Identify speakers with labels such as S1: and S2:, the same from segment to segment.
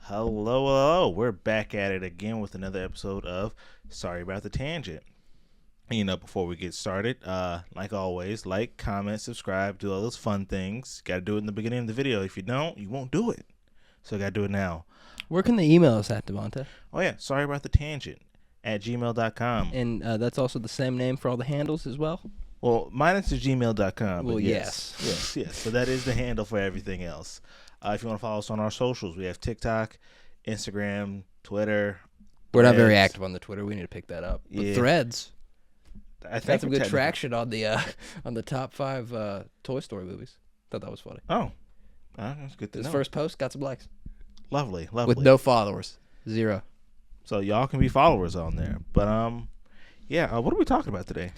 S1: Hello. We're back at it again with another episode of Sorry About the Tangent. Before we get started, like always, like, comment, subscribe, do all those fun things. Got to do it in the beginning of the video. If you don't, you won't do it. So got to do it now.
S2: Where can they email us at, Devonta?
S1: Oh, yeah. Sorryaboutthetangent@gmail.com.
S2: And that's also the same name for all the handles as well?
S1: Well, mine is gmail.com.
S2: Well,
S1: yes. So that is the handle for everything else. If you want to follow us on our socials, we have TikTok, Instagram, Twitter.
S2: We're not very active on the Twitter. We need to pick that up. But
S1: Yeah.
S2: Threads.
S1: I think
S2: Got some good traction on the top 5 Toy Story movies. Thought that was funny.
S1: Oh, that's good to know.
S2: His first post got some likes.
S1: Lovely.
S2: With no followers. 0.
S1: So y'all can be followers on there. But what are we talking about today?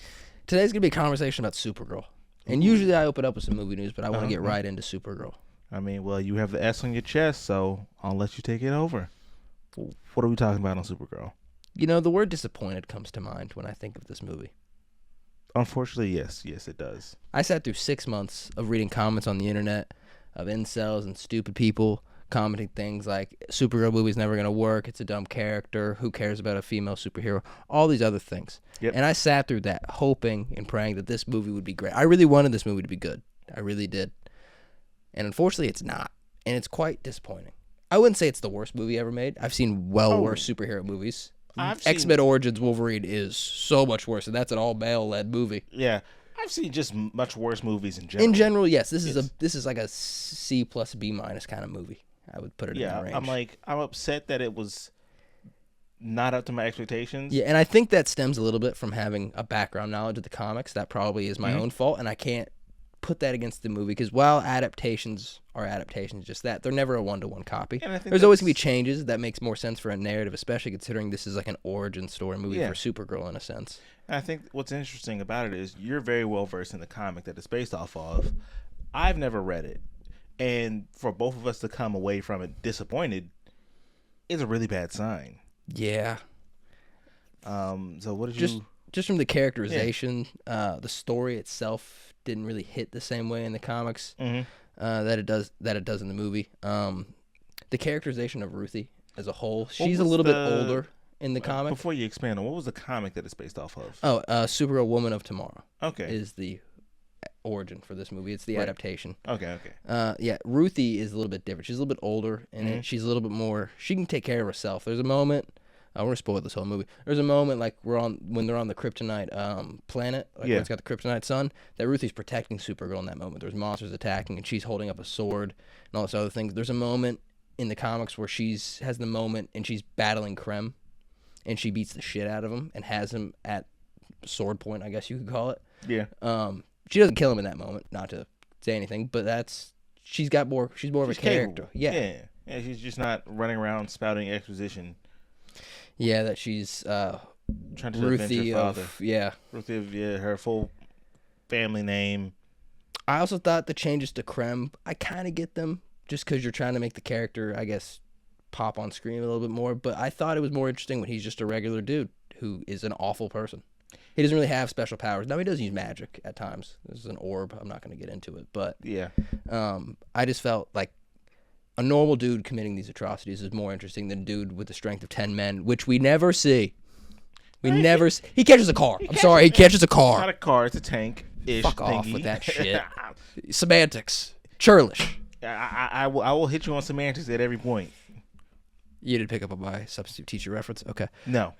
S2: Today's going to be a conversation about Supergirl. And usually I open up with some movie news, but I want to get right into Supergirl.
S1: You have the S on your chest, so I'll let you take it over. What are we talking about on Supergirl?
S2: The word disappointed comes to mind when I think of this movie.
S1: Unfortunately, yes. Yes, it does.
S2: I sat through 6 months of reading comments on the internet of incels and stupid people commenting things like, Supergirl movie's never going to work, it's a dumb character, who cares about a female superhero, all these other things.
S1: Yep.
S2: And I sat through that hoping and praying that this movie would be great. I really wanted this movie to be good. I really did. And unfortunately, it's not. And it's quite disappointing. I wouldn't say it's the worst movie ever made. I've seen worse superhero movies. X-Men Origins Wolverine is so much worse, and that's an all-male-led movie.
S1: Yeah. I've seen just much worse movies in general.
S2: In general, yes. This is like a C plus B minus kind of movie. I would put it in that range.
S1: I'm upset that it was not up to my expectations.
S2: Yeah, and I think that stems a little bit from having a background knowledge of the comics. That probably is my own fault, and I can't put that against the movie because while adaptations are adaptations, just that, they're never a one-to-one copy. There's always going to be changes that makes more sense for a narrative, especially considering this is like an origin story movie for Supergirl in a sense.
S1: And I think what's interesting about it is you're very well versed in the comic that it's based off of. I've never read it. And for both of us to come away from it disappointed is a really bad sign.
S2: Yeah.
S1: So what did you...
S2: Just from the characterization, the story itself didn't really hit the same way in the comics that it does in the movie. The characterization of Ruthie as a whole, she's a little bit older in the comic.
S1: Before you expand on, what was the comic that it's based off of?
S2: Oh, Supergirl Woman of Tomorrow.
S1: Okay.
S2: Is the origin for this movie. It's the adaptation.
S1: Okay.
S2: Ruthie is a little bit different. She's a little bit older, and she's a little bit more... She can take care of herself. There's a moment... we're going to spoil this whole movie. There's a moment like when they're on the Kryptonite planet, where it's got the Kryptonite sun, that Ruthie's protecting Supergirl in that moment. There's monsters attacking, and she's holding up a sword and all this other things. There's a moment in the comics where she's battling Krem, and she beats the shit out of him and has him at sword point, I guess you could call it.
S1: Yeah.
S2: She doesn't kill him in that moment, not to say anything, but she's more of a character.
S1: Capable. Yeah, she's just not running around spouting exposition.
S2: Yeah, that she's
S1: trying to
S2: Ruthie
S1: her father.
S2: Ruthie
S1: of her full family name.
S2: I also thought the changes to Krem, I kind of get them, just because you're trying to make the character, I guess, pop on screen a little bit more. But I thought it was more interesting when he's just a regular dude who is an awful person. He doesn't really have special powers. Now, he does use magic at times. This is an orb. I'm not going to get into it. But I just felt like a normal dude committing these atrocities is more interesting than a dude with the strength of 10 men, which we never see. He catches a car. He catches a car.
S1: It's not a car. It's a tank-ish
S2: Fuck
S1: thingy.
S2: off with that shit. Semantics. Churlish.
S1: I will hit you on semantics at every point.
S2: You didn't pick up on my substitute teacher reference? Okay.
S1: No.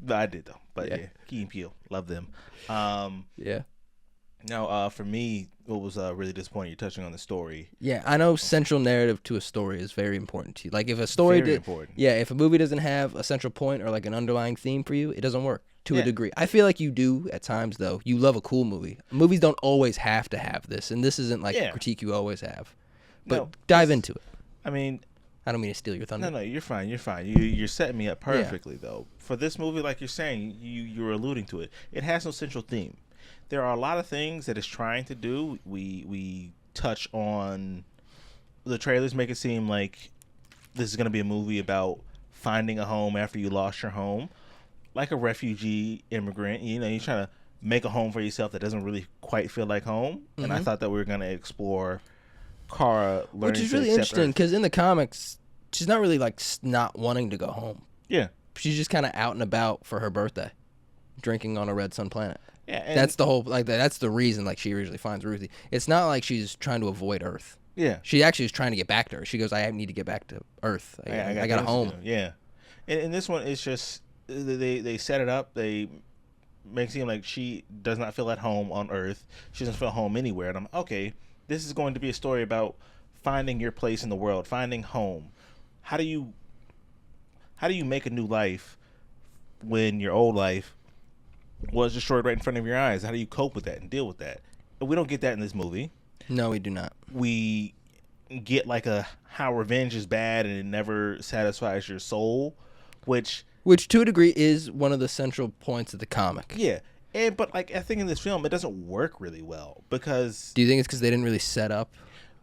S1: I did, though. But Key and Peele. Love them. Now, for me, what was really disappointing, you're touching on the story.
S2: Yeah, I know central narrative to a story is very important to you. Like, if a story...
S1: important.
S2: Yeah, if a movie doesn't have a central point or, like, an underlying theme for you, it doesn't work to a degree. I feel like you do at times, though. You love a cool movie. Movies don't always have to have this, and this isn't, like, a critique you always have. But dive into it.
S1: I mean...
S2: I don't mean to steal your thunder.
S1: No, you're fine. You're setting me up perfectly, though. For this movie, like you're saying, you're alluding to it. It has no central theme. There are a lot of things that it's trying to do. We touch on the trailers, make it seem like this is going to be a movie about finding a home after you lost your home, like a refugee immigrant. You're trying to make a home for yourself that doesn't really quite feel like home. Mm-hmm. And I thought that we were going to explore Kara learning,
S2: which is really interesting because in the comics, she's not really like not wanting to go home.
S1: Yeah.
S2: She's just kind of out and about for her birthday, drinking on a red sun planet.
S1: Yeah, and
S2: That's the whole like that's the reason like she originally finds Ruthie. It's not like she's trying to avoid Earth.
S1: yeah.
S2: She actually is trying to get back to Earth. She goes, I need to get back to Earth. I got a home.
S1: Yeah. And this one is just they set it up. They make it seem like she does not feel at home on Earth. She doesn't feel home anywhere. And I'm okay. This is going to be a story about finding your place in the world, finding home. How do you make a new life when your old life was destroyed right in front of your eyes? How do you cope with that and deal with that? And we don't get that in this movie.
S2: No, we do not.
S1: We get like how revenge is bad and it never satisfies your soul, which
S2: to a degree is one of the central points of the comic.
S1: yeah. But like I think in this film it doesn't work really well because
S2: Do you think it's because they didn't really set up?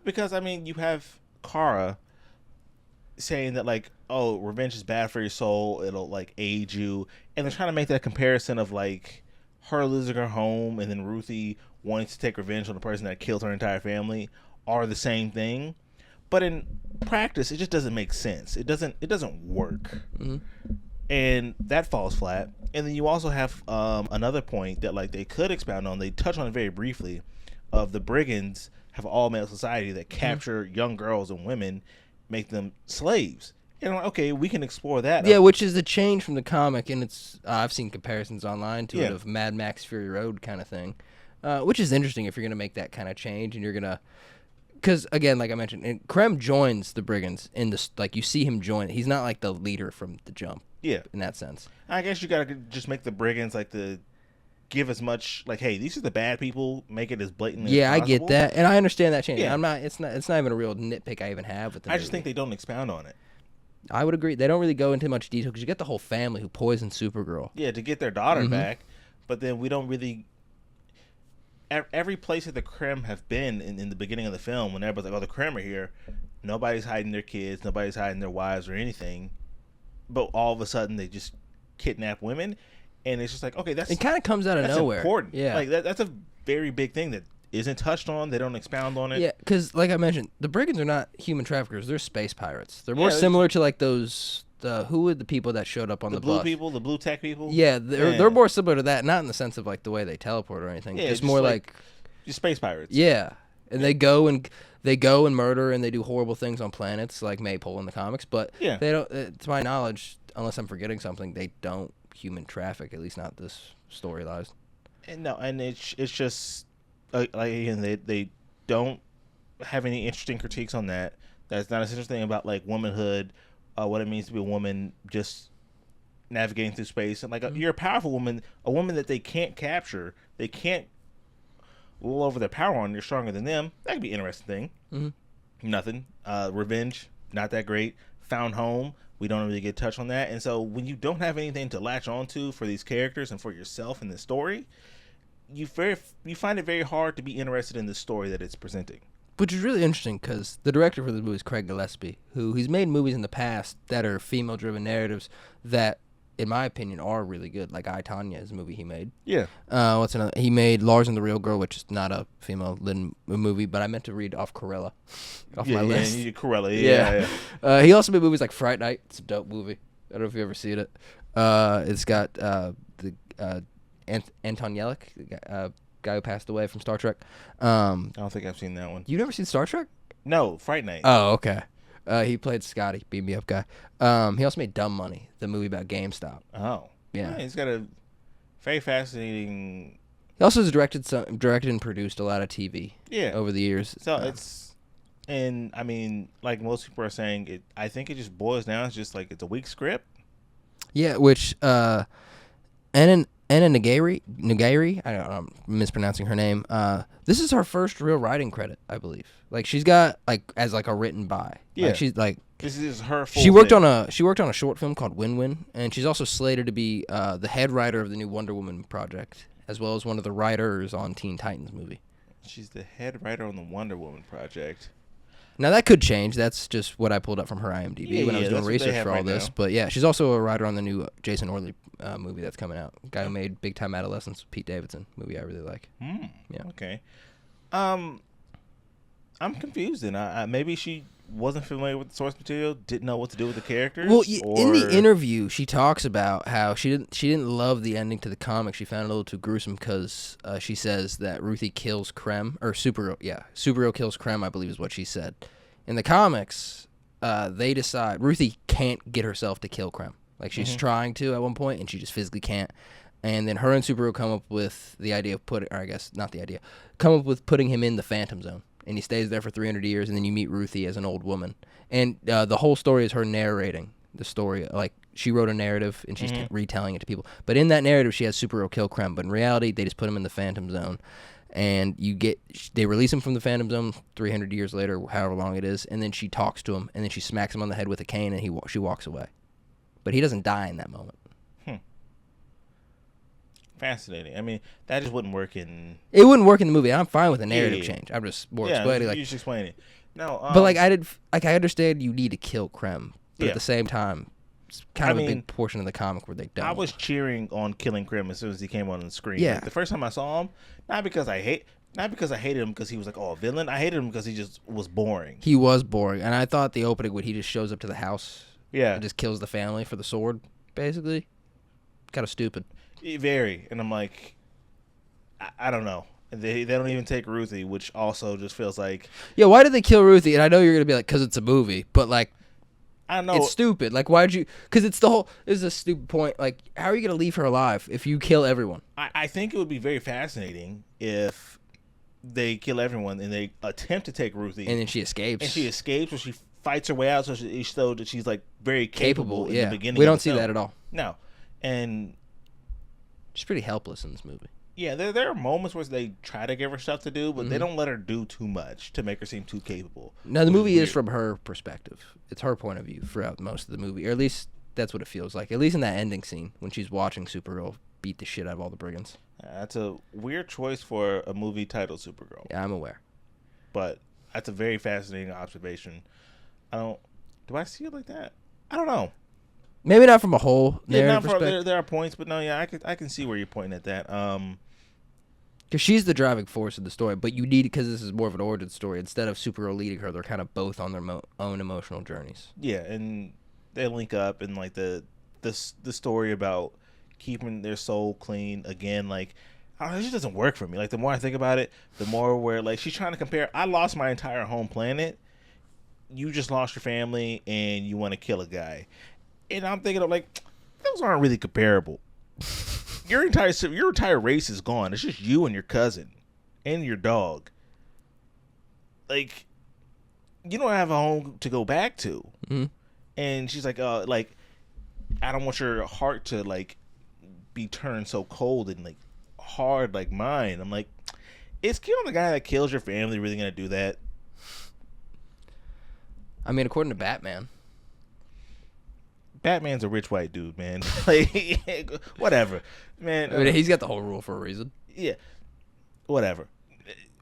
S1: Because I mean you have Kara saying that like, oh, revenge is bad for your soul, it'll like age you, and they're trying to make that comparison of like her losing her home and then Ruthie wanting to take revenge on the person that killed her entire family are the same thing, but in practice it just doesn't make sense. It doesn't work.
S2: Mm-hmm.
S1: And that falls flat. And then you also have another point that like they could expound on. They touch on it very briefly, of the brigands have all male society that capture young girls and women, make them slaves. And I'm like, okay, we can explore that.
S2: Yeah, which is a change from the comic, and it's I've seen comparisons online to it
S1: Yeah.
S2: of Mad Max Fury Road kind of thing, which is interesting if you're gonna make that kind of change and you're gonna, because again, like I mentioned, and Krem joins the brigands in this, like you see him join. He's not like the leader from the jump.
S1: Yeah.
S2: In that sense.
S1: I guess you gotta just make the brigands like give as much like, hey, these are the bad people. Make it as blatantly.
S2: Yeah,
S1: as
S2: I get
S1: possible.
S2: that, and I understand that change.
S1: Yeah.
S2: I'm not. It's not even a real nitpick I even have with the
S1: I just
S2: movie.
S1: think they don't expound on it.
S2: I would agree. They don't really go into much detail because you get the whole family who poisoned Supergirl.
S1: Yeah, to get their daughter
S2: Mhm.
S1: back, but then we don't really. Every place that the Krem have been in the beginning of the film, when everybody's like, "Oh, the Krem are here," nobody's hiding their kids, nobody's hiding their wives or anything, but all of a sudden they just kidnap women, and it's just like, okay,
S2: It kind of comes out of
S1: that's
S2: nowhere.
S1: important.
S2: Yeah.
S1: Like that's a very big thing that isn't touched on. They don't expound on it.
S2: Yeah, because like I mentioned, the brigands are not human traffickers; they're space pirates. They're more
S1: Yeah,
S2: similar to like who were the people that showed up on
S1: the
S2: the
S1: blue
S2: bus?
S1: people, the blue tech people.
S2: Yeah, they're more similar to that, not in the sense of like the way they teleport or anything.
S1: Yeah,
S2: just
S1: just
S2: more
S1: like just space pirates.
S2: yeah, and they go and murder and they do horrible things on planets like Maypole in the comics. But
S1: Yeah.
S2: they don't. To my knowledge, unless I'm forgetting something, they don't human traffic. At least not this storyline.
S1: And no, and it's just like again, they don't have any interesting critiques on that. That's not as interesting about like womanhood, what it means to be a woman, just navigating through space, and like you're a powerful woman, a woman that they can't capture, they can't roll over their power on. You're stronger than them. That could be an interesting thing.
S2: Mm-hmm.
S1: Nothing. Revenge, not that great. Found home. We don't really get touched on that. And so when you don't have anything to latch onto for these characters and for yourself in the story, you find it very hard to be interested in the story that it's presenting.
S2: Which is really interesting because the director for this movie is Craig Gillespie, he's made movies in the past that are female-driven narratives that, in my opinion, are really good. Like I, Tonya is a movie he made.
S1: Yeah.
S2: What's another? He made Lars and the Real Girl, which is not a female-led movie, but I meant to read off Corella off my list.
S1: Yeah, Corella. Yeah.
S2: He also made movies like Fright Night. It's a dope movie. I don't know if you've ever seen it. It's got Anton Yellick, the guy who passed away from Star Trek.
S1: I don't think I've seen that one.
S2: You never seen Star Trek?
S1: No, Fright Night.
S2: Oh, okay. He played Scotty, beat me up guy. He also made Dumb Money, the movie about GameStop.
S1: Oh.
S2: Yeah.
S1: He's got a very fascinating.
S2: He also has directed and produced a lot of TV.
S1: Yeah.
S2: Over the years.
S1: So it's, and I mean, like most people are saying, I think it just boils down to just like it's a weak script.
S2: Yeah, which Anna Nagari, I don't know, I'm mispronouncing her name. This is her first real writing credit, I believe. Like she's got like as like a written by.
S1: Yeah.
S2: Like, she's like
S1: This is her full
S2: she worked
S1: thing.
S2: on a short film called Win Win, and she's also slated to be the head writer of the new Wonder Woman project, as well as one of the writers on Teen Titans movie.
S1: She's the head writer on the Wonder Woman project.
S2: Now that could change. That's just what I pulled up from her IMDb when I was doing research for all this.
S1: now.
S2: But yeah, she's also a writer on the new Jason Orley movie that's coming out. Guy who made Big Time Adolescence, Pete Davidson movie I really like.
S1: Yeah.
S2: Yeah.
S1: Okay. I'm confused, and maybe she wasn't familiar with the source material, didn't know what to do with the characters.
S2: Well, in the interview, she talks about how she didn't love the ending to the comic. She found it a little too gruesome because she says that Ruthie kills Krem, or Supergirl. Yeah, Supergirl kills Krem, I believe is what she said. In the comics, they decide Ruthie can't get herself to kill Krem. Like she's trying to at one point, and she just physically can't. And then her and Supergirl come up with the idea of come up with putting him in the Phantom Zone. And he stays there for 300 years, and then you meet Ruthie as an old woman. And the whole story is her narrating the story. Like, she wrote a narrative, and she's retelling it to people. But in that narrative, she has Supergirl kill Krem. But in reality, they just put him in the Phantom Zone. And they release him from the Phantom Zone 300 years later, however long it is, and then she talks to him, and then she smacks him on the head with a cane, and she walks away. But he doesn't die in that moment.
S1: Fascinating. I mean, that just wouldn't work in...
S2: It wouldn't work in the movie. I'm fine with a narrative change. I'm just more explaining.
S1: You just explain it. No,
S2: but I understand you need to kill Krem, but at the same time, it's kind of a big portion of the comic where they don't.
S1: I was cheering on killing Krem as soon as he came on the screen.
S2: Yeah.
S1: Like, the first time I saw him, not because I hated him because he was like, a villain. I hated him because he just was boring.
S2: He was boring, and I thought the opening when he just shows up to the house, and just kills the family for the sword, basically, kind of stupid.
S1: Very, and I'm like, I don't know. They don't even take Ruthie, which also just feels like...
S2: Yeah, why did they kill Ruthie? And I know you're going to be like, because it's a movie, but like...
S1: I don't know.
S2: It's stupid. Like, why'd you... Because this is a stupid point. Like, how are you going to leave her alive if you kill everyone?
S1: I think it would be very fascinating if they kill everyone and they attempt to take Ruthie.
S2: And then she escapes.
S1: And she escapes, or she fights her way out, so that she's like very capable in the beginning.
S2: We don't see that at all.
S1: No. And...
S2: she's pretty helpless in this movie.
S1: Yeah, there are moments where they try to give her stuff to do, but they don't let her do too much to make her seem too capable.
S2: Now, the movie is from her perspective. It's her point of view throughout most of the movie, or at least that's what it feels like. At least in that ending scene when she's watching Supergirl beat the shit out of all the brigands.
S1: That's a weird choice for a movie titled Supergirl.
S2: Yeah, I'm aware.
S1: But that's a very fascinating observation. Do I see it like that? I don't know.
S2: Maybe not from a whole narrative perspective.
S1: There are points, but no, yeah, I can see where you're pointing at that.
S2: Because she's the driving force of the story, but you need, because this is more of an origin story, instead of Supergirl leading her, they're kind of both on their own emotional journeys.
S1: Yeah, and they link up, and like the story about keeping their soul clean again, like, I don't know, it just doesn't work for me. Like, the more I think about it, the more where, like, she's trying to compare, I lost my entire home planet, you just lost your family, and you want to kill a guy. And I'm thinking of, like, those aren't really comparable. Your entire race is gone. It's just you and your cousin and your dog. Like, you don't have a home to go back to.
S2: Mm-hmm.
S1: And she's like, I don't want your heart to, like, be turned so cold and, like, hard like mine. I'm like, is killing the guy that kills your family really going to do that?
S2: I mean, according to Batman's
S1: a rich white dude, man. Like, whatever, man.
S2: I mean, he's got the whole rule for a reason.
S1: Yeah, whatever.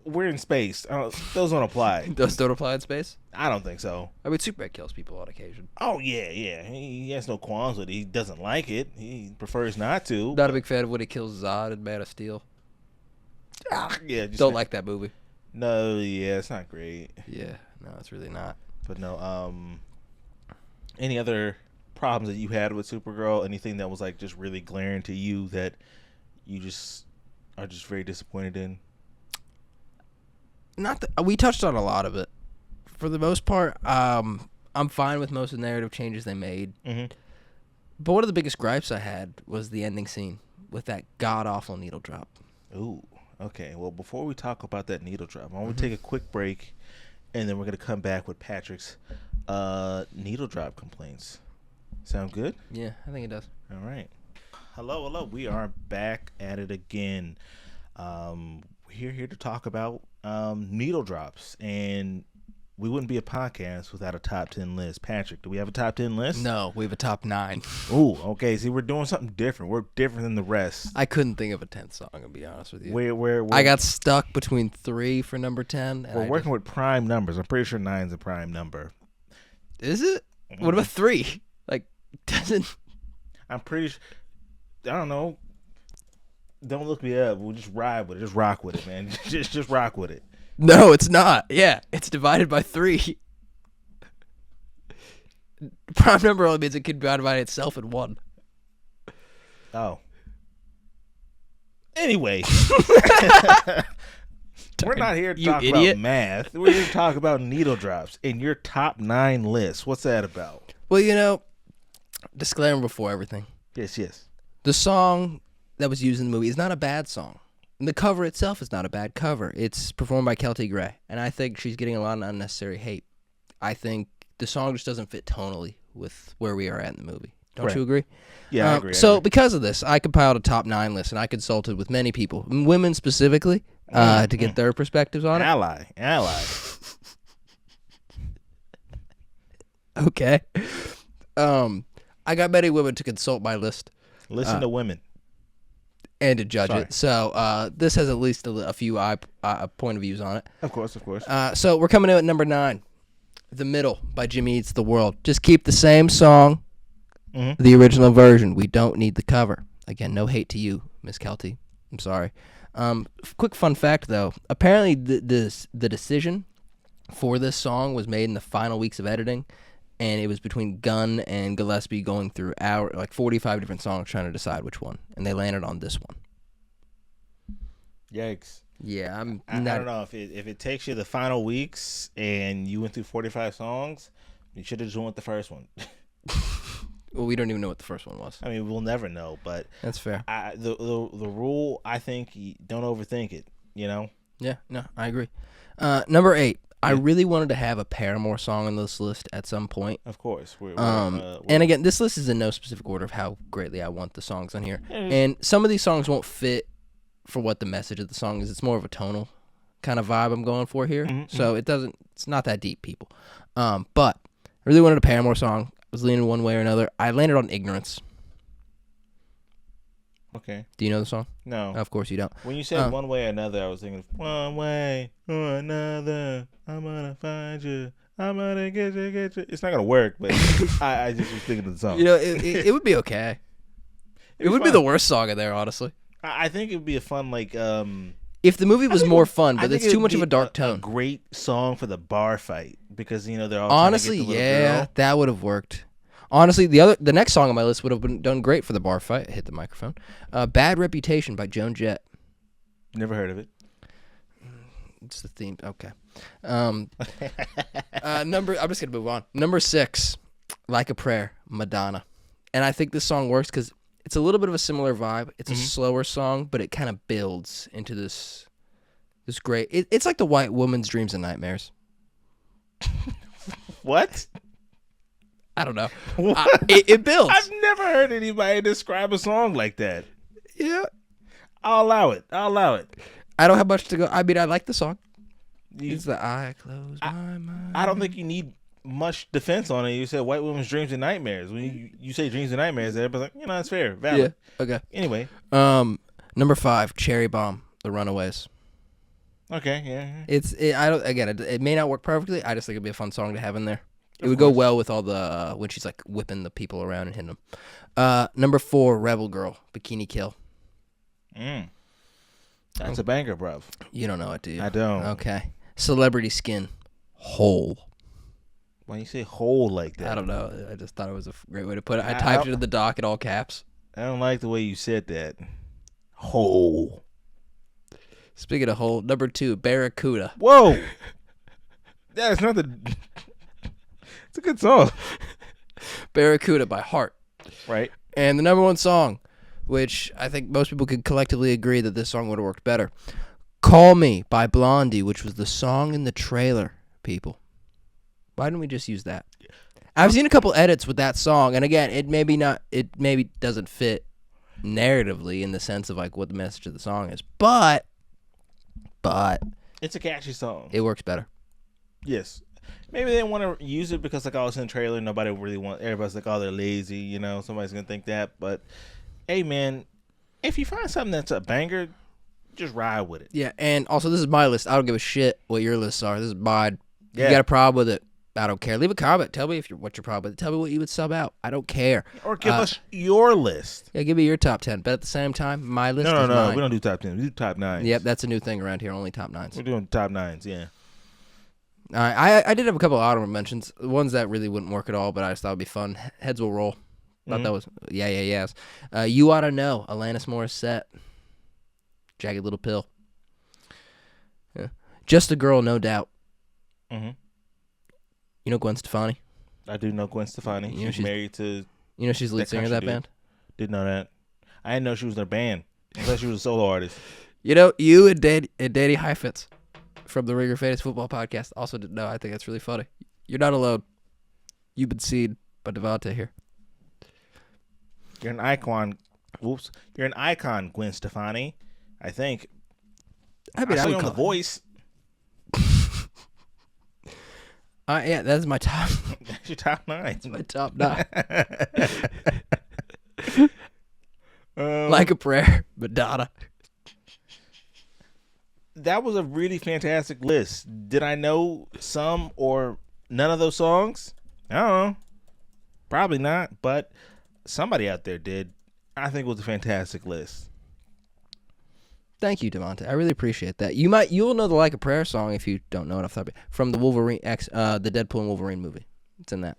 S1: We're in space. Those don't apply.
S2: Those don't apply in space?
S1: I don't think so.
S2: I mean, Superman kills people on occasion.
S1: Oh, yeah. He has no qualms with it. He doesn't like it. He prefers not to.
S2: Not a big fan of when he kills Zod in Man of Steel.
S1: Yeah.
S2: Don't like that movie.
S1: No, yeah, it's not great.
S2: Yeah, no, it's really not.
S1: But no, any other problems that you had with Supergirl? Anything that was like just really glaring to you that you just are just very disappointed in?
S2: We touched on a lot of it. For the most part, I'm fine with most of the narrative changes they made.
S1: Mm-hmm.
S2: But one of the biggest gripes I had was the ending scene with that god-awful needle drop.
S1: Ooh, okay. Well, before we talk about that needle drop, I want to take a quick break, and then we're going to come back with Patrick's needle drop complaints. Sound good?
S2: Yeah, I think it does.
S1: All right. Hello. We are back at it again. We're here to talk about needle drops, and we wouldn't be a podcast without a top 10 list. Patrick, do we have a top 10 list?
S2: No, we have a top 9.
S1: Ooh, okay. See, we're doing something different. We're different than the rest.
S2: I couldn't think of a 10th song, to be honest with you.
S1: We're
S2: I got stuck between 3 for number 10.
S1: We're working with prime numbers. I'm pretty sure 9's a prime number.
S2: Is it? Mm-hmm. What about 3? Like, doesn't...
S1: I'm pretty sure... I don't know. Don't look me up. We'll just ride with it. Just rock with it, man. just rock with it.
S2: No, it's not. Yeah, it's divided by 3. Prime number only means it can be divided by itself in 1.
S1: Oh. Anyway. We're not here to talk about math. We're here to talk about needle drops in your top 9 list. What's that about?
S2: Well, disclaimer before everything.
S1: Yes.
S2: The song that was used in the movie is not a bad song. And the cover itself is not a bad cover. It's performed by Kelty Gray, and I think she's getting a lot of unnecessary hate. I think the song just doesn't fit tonally with where we are at in the movie. Don't you agree?
S1: Yeah, I agree.
S2: So because of this, I compiled a top 9 list, and I consulted with many people, women specifically, to get their perspectives on it.
S1: Ally.
S2: Okay. I got many women to consult my list.
S1: Listen to women.
S2: And to judge it. So this has at least a few point of views on it.
S1: Of course.
S2: So we're coming in at number 9, The Middle by Jimmy Eats the World. Just keep the same song, the original version. We don't need the cover. Again, no hate to you, Miss Kelty. I'm sorry. Quick fun fact, though. Apparently, the decision for this song was made in the final weeks of editing, and it was between Gunn and Gillespie going through 45 different songs trying to decide which one, and they landed on this one.
S1: Yikes.
S2: Yeah,
S1: I don't know if it takes you the final weeks and you went through 45 songs, you should have just went the first one.
S2: Well, we don't even know what the first one was.
S1: I mean, we'll never know, but
S2: that's fair.
S1: The rule, I think, don't overthink it. Yeah,
S2: no, I agree. Number 8. I really wanted to have a Paramore song on this list at some point.
S1: Of course.
S2: And again, this list is in no specific order of how greatly I want the songs on here. And some of these songs won't fit for what the message of the song is. It's more of a tonal kind of vibe I'm going for here. So it's not that deep, people. But I really wanted a Paramore song. I was leaning one way or another. I landed on Ignorance.
S1: Okay.
S2: Do you know the song?
S1: No.
S2: Of course you don't.
S1: When you said one way or another, I was thinking, one way or another, I'm gonna find you. I'm gonna get you. It's not gonna work, but I just was thinking of the song.
S2: It would be okay. It would be the worst song in there, honestly.
S1: I think it would be a fun,
S2: if the movie was more fun, but it's too much of a dark tone.
S1: A great song for the bar fight because they're all
S2: honestly,
S1: trying to get the little girl.
S2: That would have worked. Honestly, the next song on my list would have been done great for the bar fight. Hit the microphone. Bad Reputation by Joan Jett.
S1: Never heard of it.
S2: It's the theme. Okay. I'm just gonna move on. Number 6, Like a Prayer, Madonna. And I think this song works because it's a little bit of a similar vibe. It's a slower song, but it kind of builds into this great. It's like the white woman's dreams and nightmares.
S1: What?
S2: I don't know. It builds.
S1: I've never heard anybody describe a song like that.
S2: Yeah.
S1: I'll allow it.
S2: I don't have much to go. I mean, I like the song. It's the I close my mind.
S1: I don't think you need much defense on it. You said white women's dreams and nightmares. When you say dreams and nightmares, everybody's like, that's fair. Valid.
S2: Yeah. Okay.
S1: Anyway.
S2: Number 5, Cherry Bomb, The Runaways.
S1: Okay, yeah.
S2: It may not work perfectly. I just think it'd be a fun song to have in there. It would go well with all the when she's like whipping the people around and hitting them. Number 4, Rebel Girl, Bikini Kill.
S1: That's a banger, bruv.
S2: You don't know it, do you?
S1: I don't.
S2: Okay. Celebrity Skin, Hole.
S1: Why you say hole like that?
S2: I don't know. I just thought it was a great way to put it. I typed it in the doc in all caps.
S1: I don't like the way you said that. Hole.
S2: Speaking of hole, number 2, Barracuda.
S1: Whoa. That's not the... It's a good song.
S2: Barracuda by Heart.
S1: Right.
S2: And the number 1 song, which I think most people could collectively agree that this song would have worked better. Call Me by Blondie, which was the song in the trailer, people. Why didn't we just use that? I've seen a couple edits with that song, and again, it maybe doesn't fit narratively in the sense of like what the message of the song is, but
S1: it's a catchy song.
S2: It works better.
S1: Yes. Maybe they want to use it because like I was in the trailer, nobody really everybody's like, oh, they're lazy, somebody's gonna think that. But hey man, if you find something that's a banger, just ride with it.
S2: Yeah, and also this is my list. I don't give a shit what your lists are. This is mine.
S1: Yeah.
S2: You got a problem with it, I don't care. Leave a comment. Tell me what your problem is. Tell me what you would sub out. I don't care.
S1: Or give us your list.
S2: Yeah, give me your top 10. But at the same time, my list is
S1: No.
S2: mine.
S1: We don't do top 10. We do top 9s.
S2: Yep, that's a new thing around here. Only top 9s.
S1: We're doing top 9s, yeah.
S2: I did have a couple of honorable mentions. Ones that really wouldn't work at all, but I just thought it'd be fun. Heads Will Roll. Thought that was yes. You Oughta Know. Alanis Morissette. Jagged Little Pill. Yeah. Just a Girl, No Doubt.
S1: Mm-hmm.
S2: You know Gwen Stefani?
S1: I do know Gwen Stefani. She's married to...
S2: You know she's the lead singer of that band?
S1: Didn't know that. I didn't know she was in a band. I thought she was a solo artist.
S2: You know, you and Danny Heifetz from the Ringer Fantasy Football Podcast also didn't know. I think that's really funny. You're not alone. You've been seen by Devontae here.
S1: You're an icon. Whoops. You're an icon, Gwen Stefani. I think.
S2: I mean,
S1: I saw you on The Voice.
S2: Yeah, that's my top.
S1: That's your top 9.
S2: That's my top 9. Like a Prayer, Madonna.
S1: That was a really fantastic list. Did I know some or none of those songs? I don't know. Probably not, but somebody out there did. I think it was a fantastic list.
S2: Thank you, Devontae. I really appreciate that. You'll know the Like a Prayer song if you don't know it off the top from the Wolverine the Deadpool and Wolverine movie. It's in that.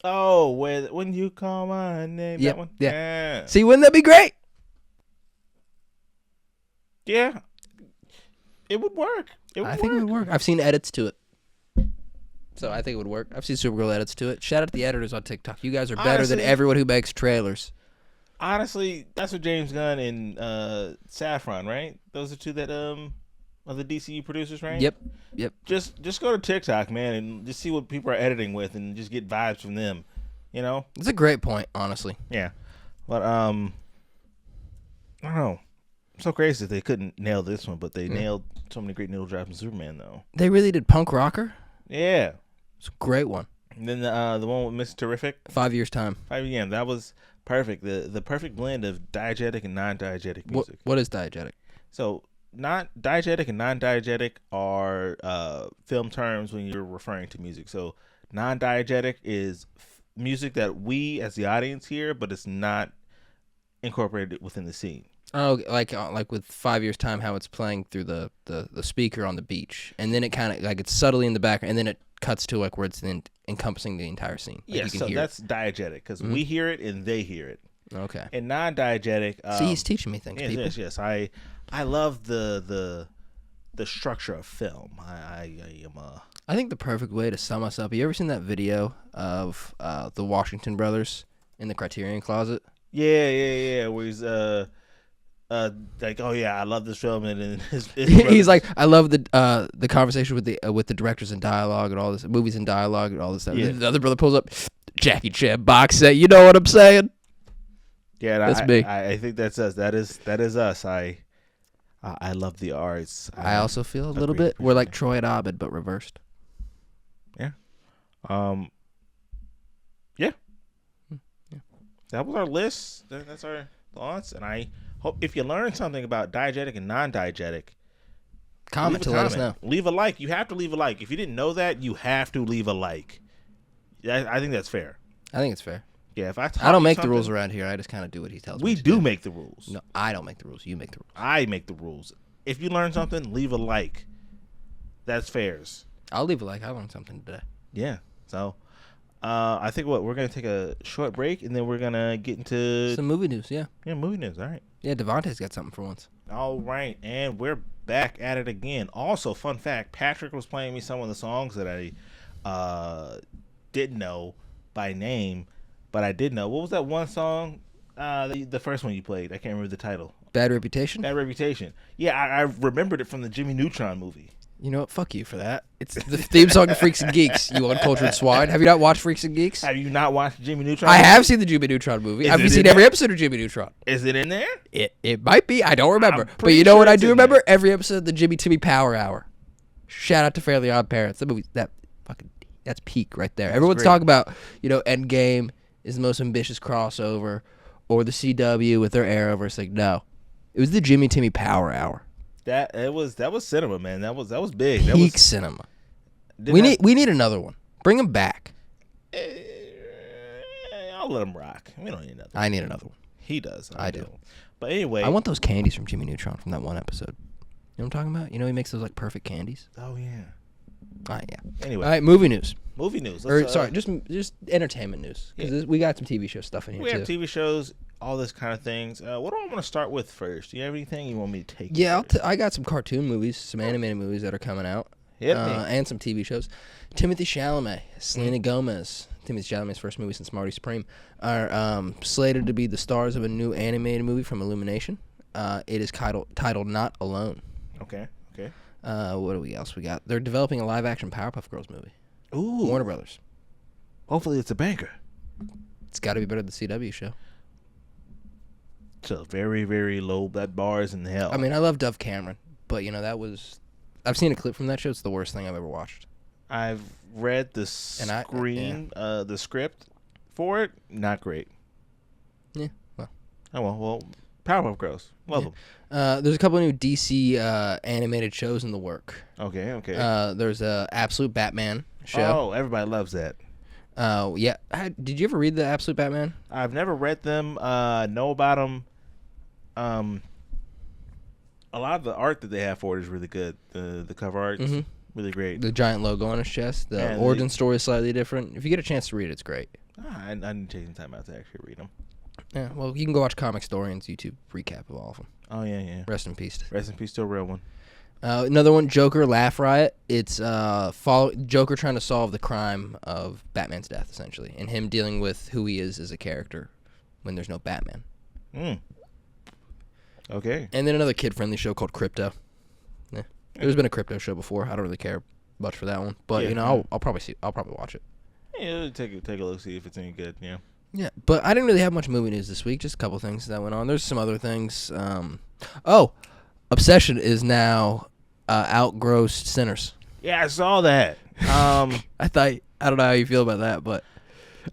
S1: Oh, when you call my name,
S2: yep.
S1: That one?
S2: Yeah. See, wouldn't that be great?
S1: Yeah. It would work.
S2: I think it would work. I've seen edits to it. So I think it would work. I've seen Supergirl edits to it. Shout out to the editors on TikTok. You guys are better than everyone who makes trailers.
S1: Honestly, that's what James Gunn and Saffron, right? Those are two that are the DCU producers, right?
S2: Yep.
S1: Just go to TikTok, man, and just see what people are editing with, and just get vibes from them. You know,
S2: it's a great point, honestly.
S1: Yeah, but I don't know. I'm so crazy that they couldn't nail this one, but they nailed so many great needle drops in Superman, though.
S2: They really did Punk Rocker.
S1: Yeah,
S2: it's a great one.
S1: And then the one with Mr. Terrific.
S2: 5 years time.
S1: 5 years. That was perfect. The perfect blend of diegetic and non-diegetic music.
S2: What is diegetic?
S1: So, not diegetic and non-diegetic are film terms when you're referring to music. So, non-diegetic is music that we as the audience hear, but it's not incorporated within the scene.
S2: Oh, like with 5 years time, how it's playing through the speaker on the beach, and then it kind of like it's subtly in the background, and then it cuts to like where it's encompassing the entire scene. Like
S1: yeah, so that's diegetic because we hear it and they hear it.
S2: Okay.
S1: And non-diegetic.
S2: See, he's teaching me things.
S1: Yes,
S2: people.
S1: Yes. I love the structure of film. I am a.
S2: I think the perfect way to sum us up. You ever seen that video of the Washington brothers in the Criterion Closet?
S1: Yeah. Where he's like, oh yeah, I love this film, and then his
S2: he's like, I love the conversation with the directors in dialogue and all this, movies in dialogue and all this stuff. Yeah. The other brother pulls up, Jackie Chan box set. You know what I'm saying?
S1: Yeah,
S2: that's me.
S1: I think that's us. That is us. I love the arts.
S2: I also feel a little bit we're like Troy and Abed, but reversed.
S1: Yeah. Yeah. That was our list. That's our thoughts, and I hope if you learned something about diegetic and non-diegetic,
S2: comment to let us know.
S1: Leave a like. You have to leave a like. If you didn't know that, you have to leave a like. I think that's fair.
S2: I think it's fair.
S1: Yeah, if I
S2: don't make the rules around here. I just kind of do what he tells me.
S1: We do make the rules.
S2: No, I don't make the rules. You make the rules.
S1: I make the rules. If you learn something, leave a like. That's fairs.
S2: I'll leave a like. I learned something today.
S1: Yeah. So, I think we're gonna take a short break and then we're gonna get into
S2: some movie news. Yeah.
S1: Yeah, movie news. All right.
S2: Yeah, Devontae's got something for once.
S1: All right, and we're back at it again. Also, fun fact: Patrick was playing me some of the songs that I didn't know by name. But I did know. What was that one song? The first one you played. I can't remember the title.
S2: Bad Reputation?
S1: Bad Reputation. Yeah, I remembered it from the Jimmy Neutron movie.
S2: You know what? Fuck you for that. It's the theme song of Freaks and Geeks, you uncultured swine. Have you not watched Freaks and Geeks?
S1: Have you not watched Jimmy Neutron?
S2: I have seen the Jimmy Neutron movie. I've seen every episode of Jimmy Neutron.
S1: Is it in there?
S2: It might be. I don't remember. But you know what I do remember? There. Every episode of the Jimmy Timmy Power Hour. Shout out to Fairly Odd Parents. That movie, that's peak right there. Everyone's talking about, Endgame is the most ambitious crossover, or the CW with their Arrowverse. Like, no, it was the Jimmy Timmy Power Hour.
S1: That was cinema, man. That was big.
S2: Peak cinema. We need another one. Bring him back.
S1: I'll let him rock. We don't need another.
S2: I need another one.
S1: He does.
S2: I do.
S1: But anyway,
S2: I want those candies from Jimmy Neutron from that one episode. You know what I'm talking about? You know he makes those like perfect candies.
S1: Oh yeah.
S2: All right, yeah.
S1: Anyway,
S2: all right, movie news.
S1: Sorry,
S2: just entertainment news. Because we got some TV show stuff in here
S1: we
S2: too.
S1: have TV shows, all this kind of things. What do I want to start with first? Do you have anything you want me to take?
S2: Yeah, I got some cartoon movies, some animated movies that are coming out, and some TV shows. Timothy Chalamet, Selena Gomez, Timothy Chalamet's first movie since Marty Supreme, are slated to be the stars of a new animated movie from Illumination. It is titled Not Alone.
S1: Okay.
S2: What do we else we got? They're developing a live-action Powerpuff Girls movie.
S1: Ooh.
S2: Warner Brothers.
S1: Hopefully it's a banker.
S2: It's got to be better than the CW show.
S1: It's a very, very low. That bar is in hell.
S2: I mean, I love Dove Cameron, but that was. I've seen a clip from that show. It's the worst thing I've ever watched.
S1: I've read the the script for it. Not great.
S2: Yeah. Well.
S1: Oh well. Powerpuff Girls. Love them.
S2: There's a couple of new DC animated shows in the work.
S1: Okay.
S2: There's a Absolute Batman show.
S1: Oh, everybody loves that.
S2: Yeah. Did you ever read the Absolute Batman?
S1: I've never read them. Know about them. A lot of the art that they have for it is really good. The cover art is really great.
S2: The giant logo on his chest. The origin story is slightly different. If you get a chance to read it, it's great.
S1: I need to take some time out to actually read them.
S2: Yeah, well, you can go watch Comic Historian's YouTube recap of all of them.
S1: Oh, yeah.
S2: Rest in peace.
S1: Rest in peace to a real one.
S2: Another one, Joker Laugh Riot. It's Joker trying to solve the crime of Batman's death, essentially, and him dealing with who he is as a character when there's no Batman.
S1: Okay.
S2: And then another kid-friendly show called Crypto. Yeah. There's been a crypto show before. I don't really care much for that one, but I'll probably watch it.
S1: Yeah, take a look, see if it's any good. Yeah.
S2: Yeah, but I didn't really have much movie news this week. Just a couple things that went on. There's some other things. Obsession is now outgrossed Sinners.
S1: Yeah, I saw that.
S2: I don't know how you feel about that, but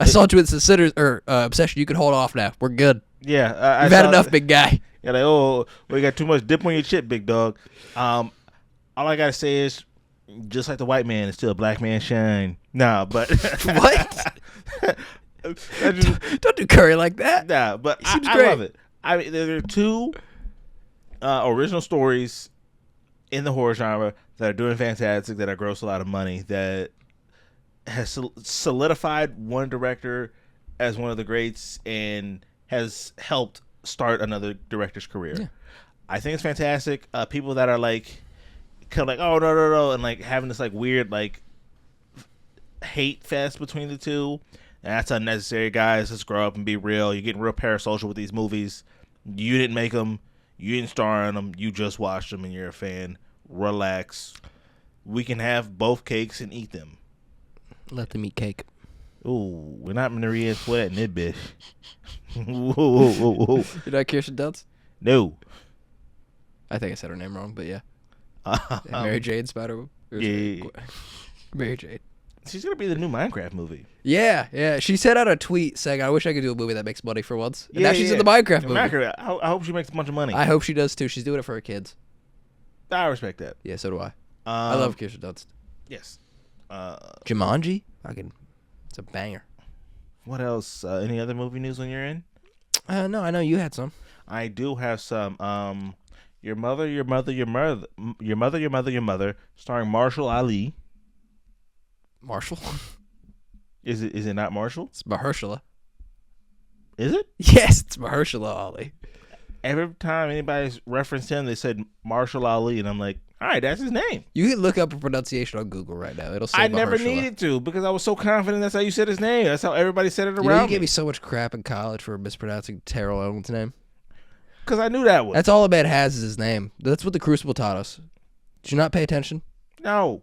S2: I saw tweets that Sinners or Obsession. You can hold off now. We're good.
S1: Yeah,
S2: you've had enough, big guy.
S1: Yeah, we got too much dip on your chip, big dog. All I gotta say is, just like the white man, it's still a black man shine. Nah, but
S2: what? Don't do Curry like that.
S1: Nah, but I love it. I mean, there are two original stories in the horror genre that are doing fantastic, that are gross a lot of money, that has solidified one director as one of the greats and has helped start another director's career.
S2: Yeah.
S1: I think it's fantastic. People that are like, kind of like, oh no, and like having this like weird like hate fest between the two. That's unnecessary, guys. Let's grow up and be real. You're getting real parasocial with these movies. You didn't make them. You didn't star in them. You just watched them and you're a fan. Relax. We can have both cakes and eat them.
S2: Let them eat cake.
S1: Ooh, we're not Maria Sweat in this bitch. Whoa.
S2: You're not Kirsten Dunst?
S1: No.
S2: I think I said her name wrong, but yeah. Mary Jane Spider.
S1: Yeah.
S2: Mary Jane.
S1: She's going to be the new Minecraft movie.
S2: Yeah. She sent out a tweet saying, I wish I could do a movie that makes money for once. And now she's in the Minecraft movie.
S1: I hope she makes a bunch of money.
S2: I hope she does too. She's doing it for her kids.
S1: I respect that.
S2: Yeah, so do I. I love Kirsten Dunst.
S1: Yes.
S2: Jumanji? It's a banger.
S1: What else? Any other movie news on your end?
S2: No, I know you had some.
S1: I do have some. Your Mother, starring Marshall Ali.
S2: Marshall?
S1: Is it not Marshall?
S2: It's Mahershala.
S1: Is it?
S2: Yes, it's Mahershala Ali.
S1: Every time anybody's referenced him, they said Marshall Ali, and I'm like, all right, that's his name.
S2: You can look up a pronunciation on Google right now. It'll say
S1: I
S2: Mahershala.
S1: never needed to because I was so confident that's how you said his name. That's how everybody said it around
S2: You gave me so much crap in college for mispronouncing Terrell Owens' name.
S1: Because I knew that one.
S2: That's all a man has is his name. That's what the Crucible taught us. Did you not pay attention?
S1: No.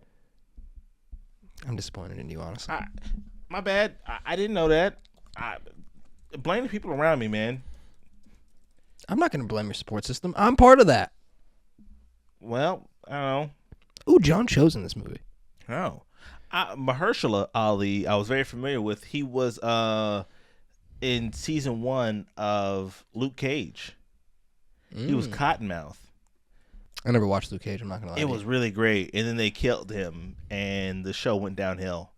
S2: I'm disappointed in you, honestly.
S1: My bad. I didn't know that. Blame the people around me, man.
S2: I'm not going to blame your support system. I'm part of that.
S1: Well, I don't know.
S2: Ooh, John Cho's in this movie.
S1: Oh. Mahershala Ali, I was very familiar with. He was in season 1 of Luke Cage. He was Cottonmouth.
S2: I never watched Luke Cage. I'm not gonna lie.
S1: It was really great, and then they killed him, and the show went downhill.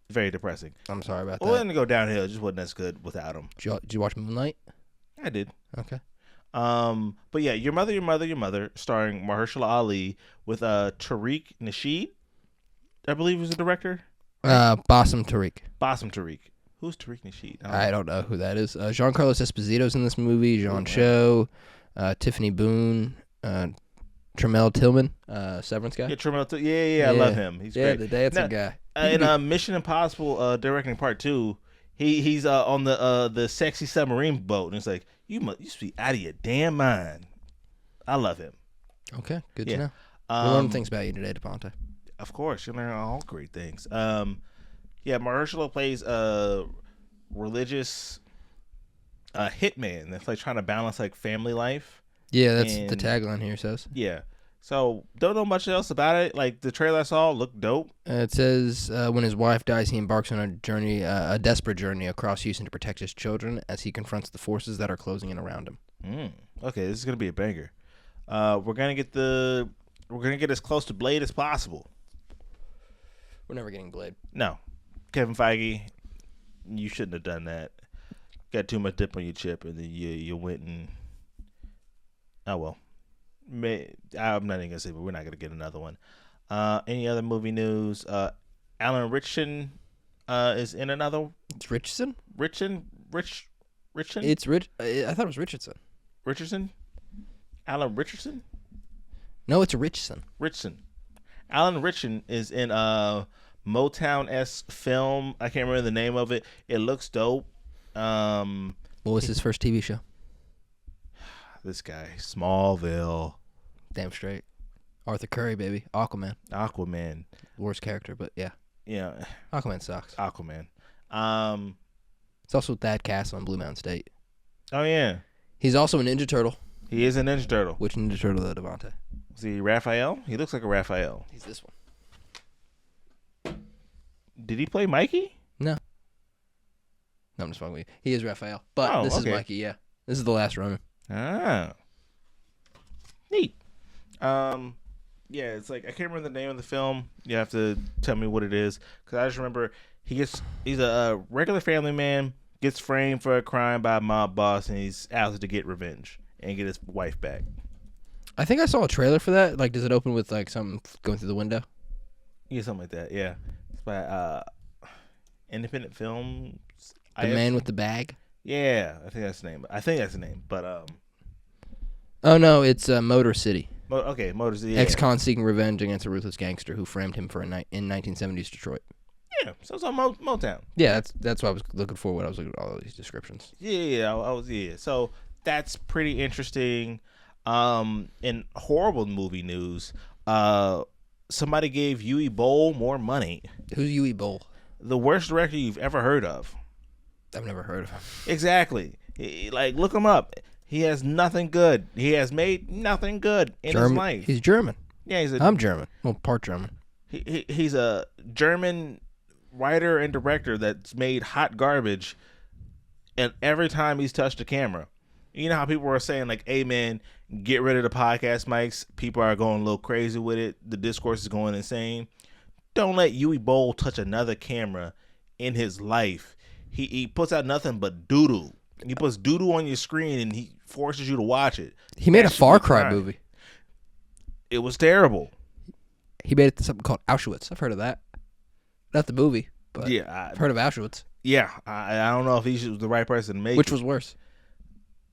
S1: Very depressing.
S2: I'm sorry about
S1: Well,
S2: that.
S1: it didn't go downhill. It just wasn't as good without him.
S2: Did you watch Moonlight?
S1: I did.
S2: Okay.
S1: But yeah, Your Mother, Your Mother, Your Mother, starring Mahershala Ali with Tariq Nasheed, I believe was the director.
S2: Bassem Tariq.
S1: Bassem Tariq. Who's Tariq Nasheed?
S2: I don't know who that is. Giancarlo Esposito's in this movie. Jean Cho, Tiffany Boone, Tremel Tillman, Severance guy.
S1: Yeah, Tremel. Yeah, I love him. He's great.
S2: The dancing guy.
S1: In Mission Impossible directing Part 2, he's on the sexy submarine boat, and it's like, you should be out of your damn mind. I love him.
S2: Okay, good to know. We'll learn things about you today, DePonte.
S1: Of course, you learn all great things. Mahershala plays a religious hitman that's like trying to balance like family life.
S2: Yeah, that's the tagline here says.
S1: Yeah. So, don't know much else about it. Like, the trailer I saw looked dope.
S2: It says, when his wife dies, he embarks on a journey, a desperate journey across Houston to protect his children as he confronts the forces that are closing in around him.
S1: Okay, this is gonna be a banger. We're gonna get as close to Blade as possible.
S2: We're never getting Blade.
S1: No, Kevin Feige, you shouldn't have done that. Got too much dip on your chip, and then you went and oh well. I'm not even gonna say, but we're not gonna get another one. Any other movie news? Alan Ritchson is in another.
S2: It's Richardson.
S1: Richardson.
S2: It's Rich. I thought it was Richardson.
S1: Richardson. Alan Richardson.
S2: No, it's Richardson.
S1: Richardson. Alan Ritchson is in a Motown-esque film. I can't remember the name of it. It looks dope.
S2: What was his first TV show?
S1: This guy, Smallville.
S2: Damn straight. Arthur Curry, baby.
S1: Aquaman.
S2: Worst character, but yeah.
S1: Yeah.
S2: Aquaman sucks.
S1: Aquaman.
S2: It's also Thad Castle in Blue Mountain State.
S1: Oh, yeah.
S2: He's also a Ninja Turtle.
S1: He is a Ninja Turtle.
S2: Which Ninja Turtle, though, Devontae?
S1: Is he Raphael? He looks like a Raphael.
S2: He's this one.
S1: Did he play Mikey?
S2: No. No, I'm just fucking with you. He is Raphael. But this is Mikey, yeah. This is the last Ronin.
S1: Ah. Neat. Yeah, it's like, I can't remember the name of the film. You have to tell me what it is. Because I just remember he's a regular family man, gets framed for a crime by a mob boss, and he's out to get revenge and get his wife back.
S2: I think I saw a trailer for that. Like, does it open with, like, something going through the window?
S1: Yeah, something like that, yeah. It's by Independent Films.
S2: The Man with the Bag?
S1: Yeah, I think that's the name. But,
S2: oh, no, it's Motor City.
S1: Motor City. Yeah.
S2: Ex-con seeking revenge against a ruthless gangster who framed him for in 1970s Detroit.
S1: Yeah, so it's on Motown.
S2: Yeah, that's what I was looking for when I was looking at all these descriptions.
S1: Yeah, I was. So that's pretty interesting. In horrible movie news, somebody gave Yui Bowl more money.
S2: Who's Yui Bowl?
S1: The worst director you've ever heard of.
S2: I've never heard of him.
S1: Exactly. Look him up. He has nothing good. He has made nothing good in his life.
S2: He's German.
S1: Yeah,
S2: I'm German. Well, part German.
S1: He's a German writer and director that's made hot garbage, and every time he's touched a camera, you know how people are saying like, "Hey man, get rid of the podcast mics." People are going a little crazy with it. The discourse is going insane. Don't let Yui Bowl touch another camera in his life. He puts out nothing but doo-doo. He puts doo-doo on your screen and he forces you to watch it.
S2: He made a Far Cry movie.
S1: It was terrible.
S2: He made it something called Auschwitz. I've heard of that. Not the movie, but yeah, I've heard of Auschwitz.
S1: Yeah, I don't know if he was the right person to make
S2: Which was worse?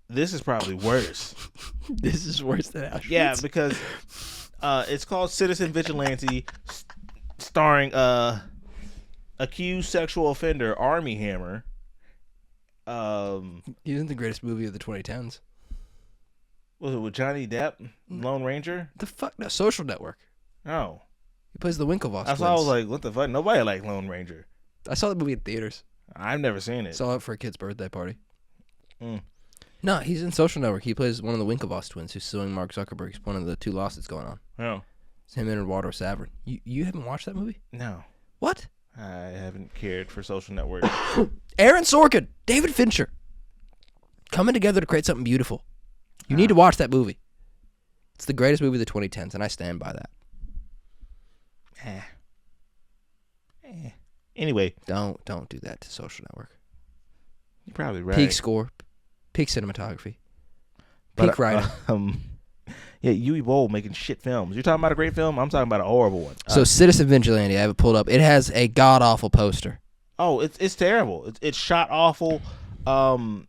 S1: This is probably worse.
S2: This is worse than Auschwitz?
S1: Yeah, because it's called Citizen Vigilante, starring accused sexual offender Armie Hammer.
S2: He isn't the greatest movie of the 2010s.
S1: Was it with Johnny Depp, Lone Ranger?
S2: The fuck? No, Social Network.
S1: Oh.
S2: He plays the Winklevoss twins.
S1: I was like, what the fuck? Nobody liked Lone Ranger.
S2: I saw the movie in theaters.
S1: I've never seen it.
S2: Saw it for a kid's birthday party. No, he's in Social Network. He plays one of the Winklevoss twins who's suing Mark Zuckerberg. He's one of the two lawsuits going on.
S1: Oh.
S2: It's him and Eduardo Saverin. You haven't watched that movie?
S1: No.
S2: What?
S1: I haven't cared for Social Network.
S2: Aaron Sorkin, David Fincher, coming together to create something beautiful. You need to watch that movie. It's the greatest movie of the 2010s, and I stand by that.
S1: Anyway,
S2: don't do that to Social Network.
S1: You're probably right.
S2: Peak score, peak cinematography, peak writing.
S1: Yeah, Yui Bowl making shit films. You're talking about a great film? I'm talking about a horrible one.
S2: So Citizen Vigilante, I have it pulled up. It has a god-awful poster.
S1: Oh, it's terrible. It's shot awful. I'm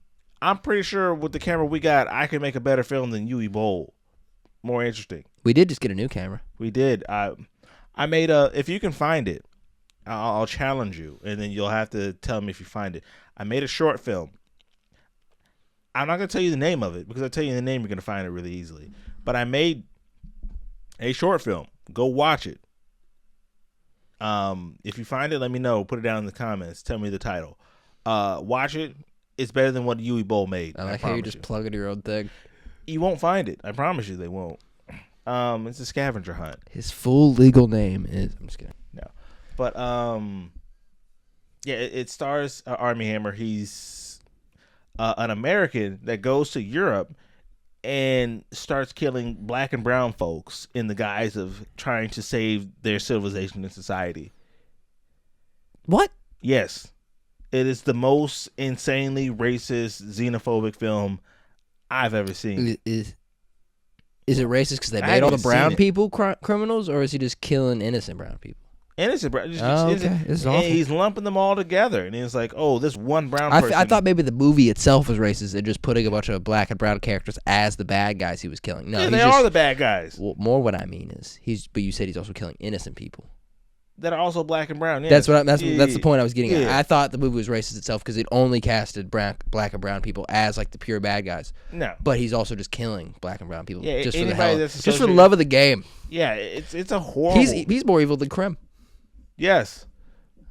S1: pretty sure with the camera we got, I can make a better film than Yui Bowl. More interesting.
S2: We did just get a new camera.
S1: We did. I made a. If you can find it, I'll challenge you, and then you'll have to tell me if you find it. I made a short film. I'm not gonna tell you the name of it because I tell you the name, you're gonna find it really easily. But I made a short film. Go watch it. If you find it, let me know. Put it down in the comments. Tell me the title. Watch it. It's better than what Yui Bowl made.
S2: I like how you just plug into your own thing.
S1: You won't find it. I promise you they won't. It's a scavenger hunt.
S2: His full legal name is... I'm just kidding.
S1: No. But, yeah, it stars Armie Hammer. He's an American that goes to Europe and starts killing black and brown folks in the guise of trying to save their civilization and society.
S2: What?
S1: Yes. It is the most insanely racist, xenophobic film I've ever seen.
S2: Is it racist because they made all the brown people criminals, or is he just killing innocent brown people?
S1: Innocent brown.
S2: Okay. This is awful.
S1: And he's lumping them all together, and it's like, oh, this one brown person.
S2: I thought maybe the movie itself was racist and just putting a bunch of black and brown characters as the bad guys he was killing. No,
S1: yeah, they are the bad guys.
S2: Well, more what I mean is but you said he's also killing innocent people
S1: that are also black and brown. Yes.
S2: That's the point I was getting at. I thought the movie was racist itself because it only casted black and brown people as like the pure bad guys.
S1: No,
S2: but he's also just killing black and brown people just for
S1: just
S2: for the love of the game.
S1: Yeah, it's a horrible.
S2: He's more evil than Krem.
S1: Yes,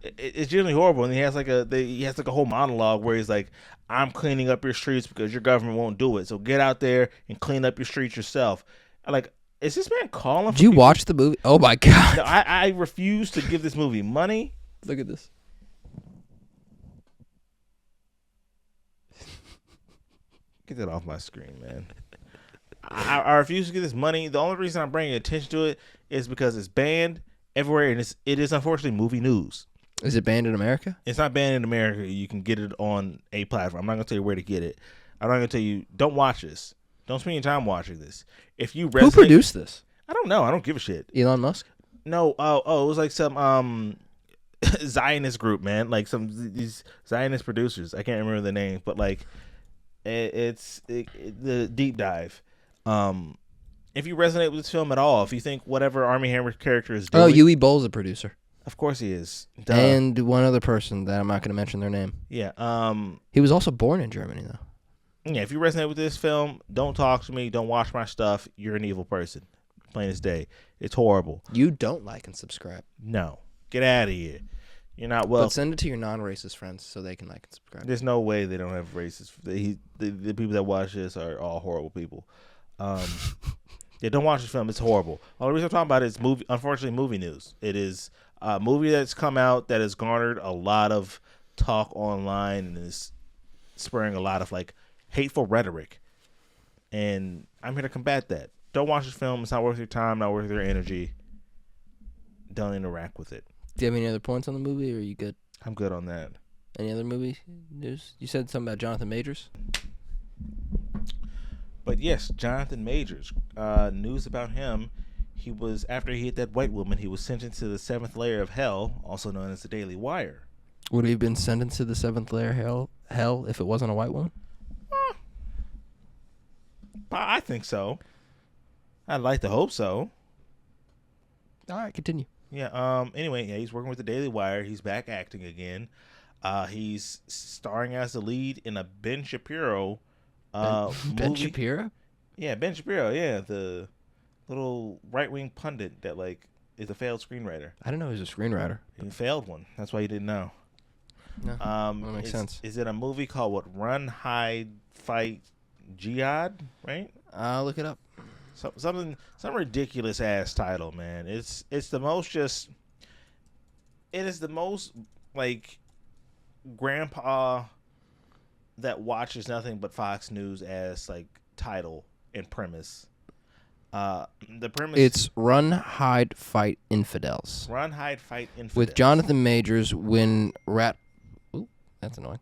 S1: it's generally horrible, and he has like a whole monologue where he's like, "I'm cleaning up your streets because your government won't do it. So get out there and clean up your streets yourself." Like, is this man calling?
S2: Did you watch the movie? Oh my god!
S1: No, I refuse to give this movie money.
S2: Look at this.
S1: Get that off my screen, man. I refuse to give this money. The only reason I'm bringing attention to it is because it's banned everywhere, and it is unfortunately movie news.
S2: Is it banned in America?
S1: It's not banned in America. You can get it on a platform. I'm not gonna tell you where to get it. I'm not gonna tell you. Don't watch this. Don't spend your time watching this. If you
S2: who produced this?
S1: I don't know. I don't give a shit.
S2: Elon Musk?
S1: No. Oh, it was like some Zionist group, man. Like these Zionist producers. I can't remember the name, but like it's the deep dive. If you resonate with this film at all, if you think whatever Armie Hammer character is doing,
S2: Yui Boll's a producer.
S1: Of course he is. Duh.
S2: And one other person that I'm not going to mention their name.
S1: Yeah.
S2: He was also born in Germany, though.
S1: Yeah, if you resonate with this film, don't talk to me. Don't watch my stuff. You're an evil person. Plain as day. It's horrible.
S2: You don't like and subscribe.
S1: No. Get out of here. You're not welcome.
S2: But send it to your non-racist friends so they can like and subscribe.
S1: There's no way they don't have racists. The people that watch this are all horrible people. Yeah, don't watch this film. It's horrible. All the reason I'm talking about it is unfortunately, movie news. It is a movie that's come out that has garnered a lot of talk online and is spurring a lot of like hateful rhetoric. And I'm here to combat that. Don't watch this film. It's not worth your time, not worth your energy. Don't interact with it.
S2: Do you have any other points on the movie, or are you good?
S1: I'm good on that.
S2: Any other movie news? You said something about Jonathan Majors?
S1: But yes, Jonathan Majors. News about him. He was, after he hit that white woman, he was sentenced to the 7th layer of hell, also known as the Daily Wire.
S2: Would he have been sentenced to the 7th layer hell if it wasn't a white woman?
S1: I think so. I'd like to hope so.
S2: All right, continue.
S1: Yeah. Anyway, yeah, he's working with the Daily Wire. He's back acting again. He's starring as the lead in a Ben Shapiro movie.
S2: Ben Shapiro?
S1: Yeah, Ben Shapiro. Yeah, the little right-wing pundit that like is a failed screenwriter.
S2: I didn't know he was a screenwriter.
S1: He failed one. That's why you didn't know.
S2: No, that makes sense.
S1: Is it a movie called what? Run, Hide, Fight, Jihad? Right?
S2: I'll look it up.
S1: Some ridiculous ass title, man. It's the most just. It is the most like grandpa that watches nothing but Fox News as like title and premise. The premise.
S2: It's Run, Hide, Fight Infidels.
S1: Run, Hide, Fight Infidels.
S2: With Jonathan Majors when Ooh, that's annoying.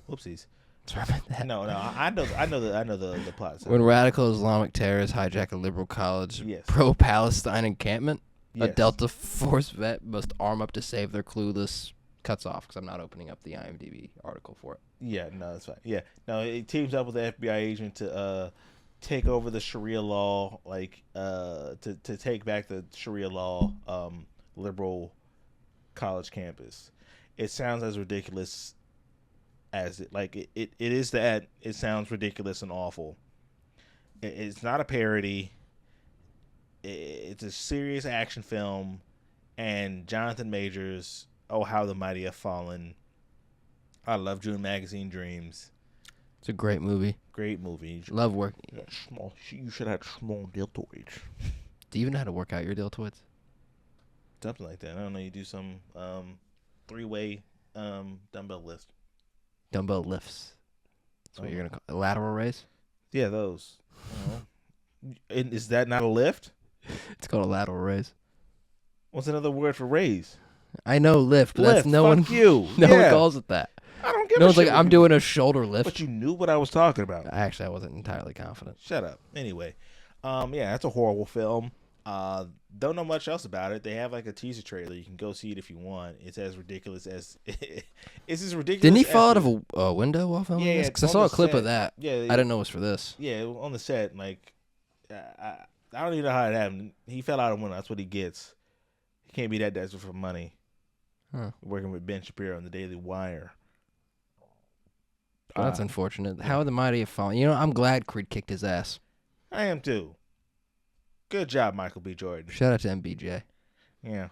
S1: Whoopsies.
S2: Sorry about that.
S1: No. I know the plot.
S2: When radical Islamic terrorists hijack a liberal college pro-Palestine encampment, a Delta Force vet must arm up to save their clueless. Cuts off because I'm not opening up the IMDb article for it.
S1: Yeah, no, that's fine. Yeah, no, it teams up with the FBI agent to take over the Sharia law, to take back the Sharia law liberal college campus. It sounds as ridiculous as it is that it sounds ridiculous and awful. It's not a parody. It's a serious action film, and Jonathan Majors. Oh, How the Mighty Have Fallen. I love June Magazine Dreams.
S2: It's a great movie.
S1: Great movie.
S2: Love working.
S1: You should have small deltoids.
S2: Do you even know how to work out your deltoids?
S1: Something like that. I don't know. You do some 3-way dumbbell lift.
S2: Dumbbell lifts. That's what you're going to call a lateral raise?
S1: Yeah, those. And is that not a lift?
S2: It's called a lateral raise.
S1: What's another word for raise?
S2: I know lift, but that's no
S1: Fuck
S2: one.
S1: You.
S2: No one calls it that.
S1: I don't give
S2: no
S1: a
S2: one's
S1: shit.
S2: Like, I'm doing a shoulder lift.
S1: But you knew what I was talking about.
S2: Actually, I wasn't entirely confident.
S1: Shut up. Anyway, yeah, that's a horrible film. Don't know much else about it. They have like a teaser trailer. You can go see it if you want. It's as ridiculous as it's as ridiculous.
S2: Didn't he fall out of a window while filming this? Because I saw a clip of that.
S1: Yeah,
S2: I didn't know it was for this.
S1: Yeah, on the set. Like, I don't even know how it happened. He fell out of a window. That's what he gets. He can't be that desperate for money.
S2: Huh.
S1: Working with Ben Shapiro on the Daily Wire.
S2: Oh, that's unfortunate. How the Mighty Have Fallen. You know, I'm glad Creed kicked his ass.
S1: I am too. Good job, Michael B. Jordan.
S2: Shout out to MBJ.
S1: Yeah.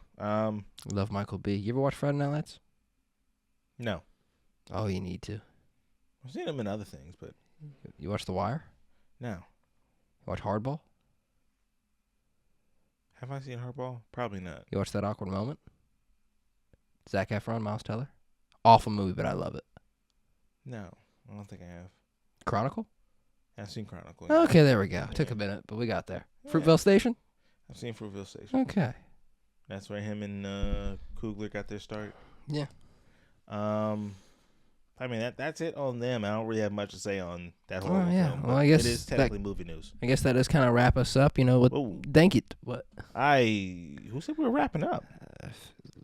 S2: Love Michael B. You ever watch Friday Night Lights?
S1: No.
S2: Oh, you need to.
S1: I've seen him in other things, but
S2: you watch The Wire?
S1: No.
S2: You watch Hardball?
S1: Have I seen Hardball? Probably not.
S2: You watch That Awkward Moment? Zac Efron, Miles Teller? Awful movie, but I love it.
S1: No, I don't think I have.
S2: Chronicle?
S1: I've seen Chronicle.
S2: Yeah. Okay, there we go. Took a minute, but we got there. Yeah. Fruitvale Station?
S1: I've seen Fruitvale Station.
S2: Okay.
S1: That's where him and Coogler got their start.
S2: Yeah.
S1: I mean, that's it on them. I don't really have much to say on that whole film.
S2: Well, I guess
S1: it is technically movie news.
S2: I guess that does kind of wrap us up, you know. Thank you. What?
S1: Who said we were wrapping up?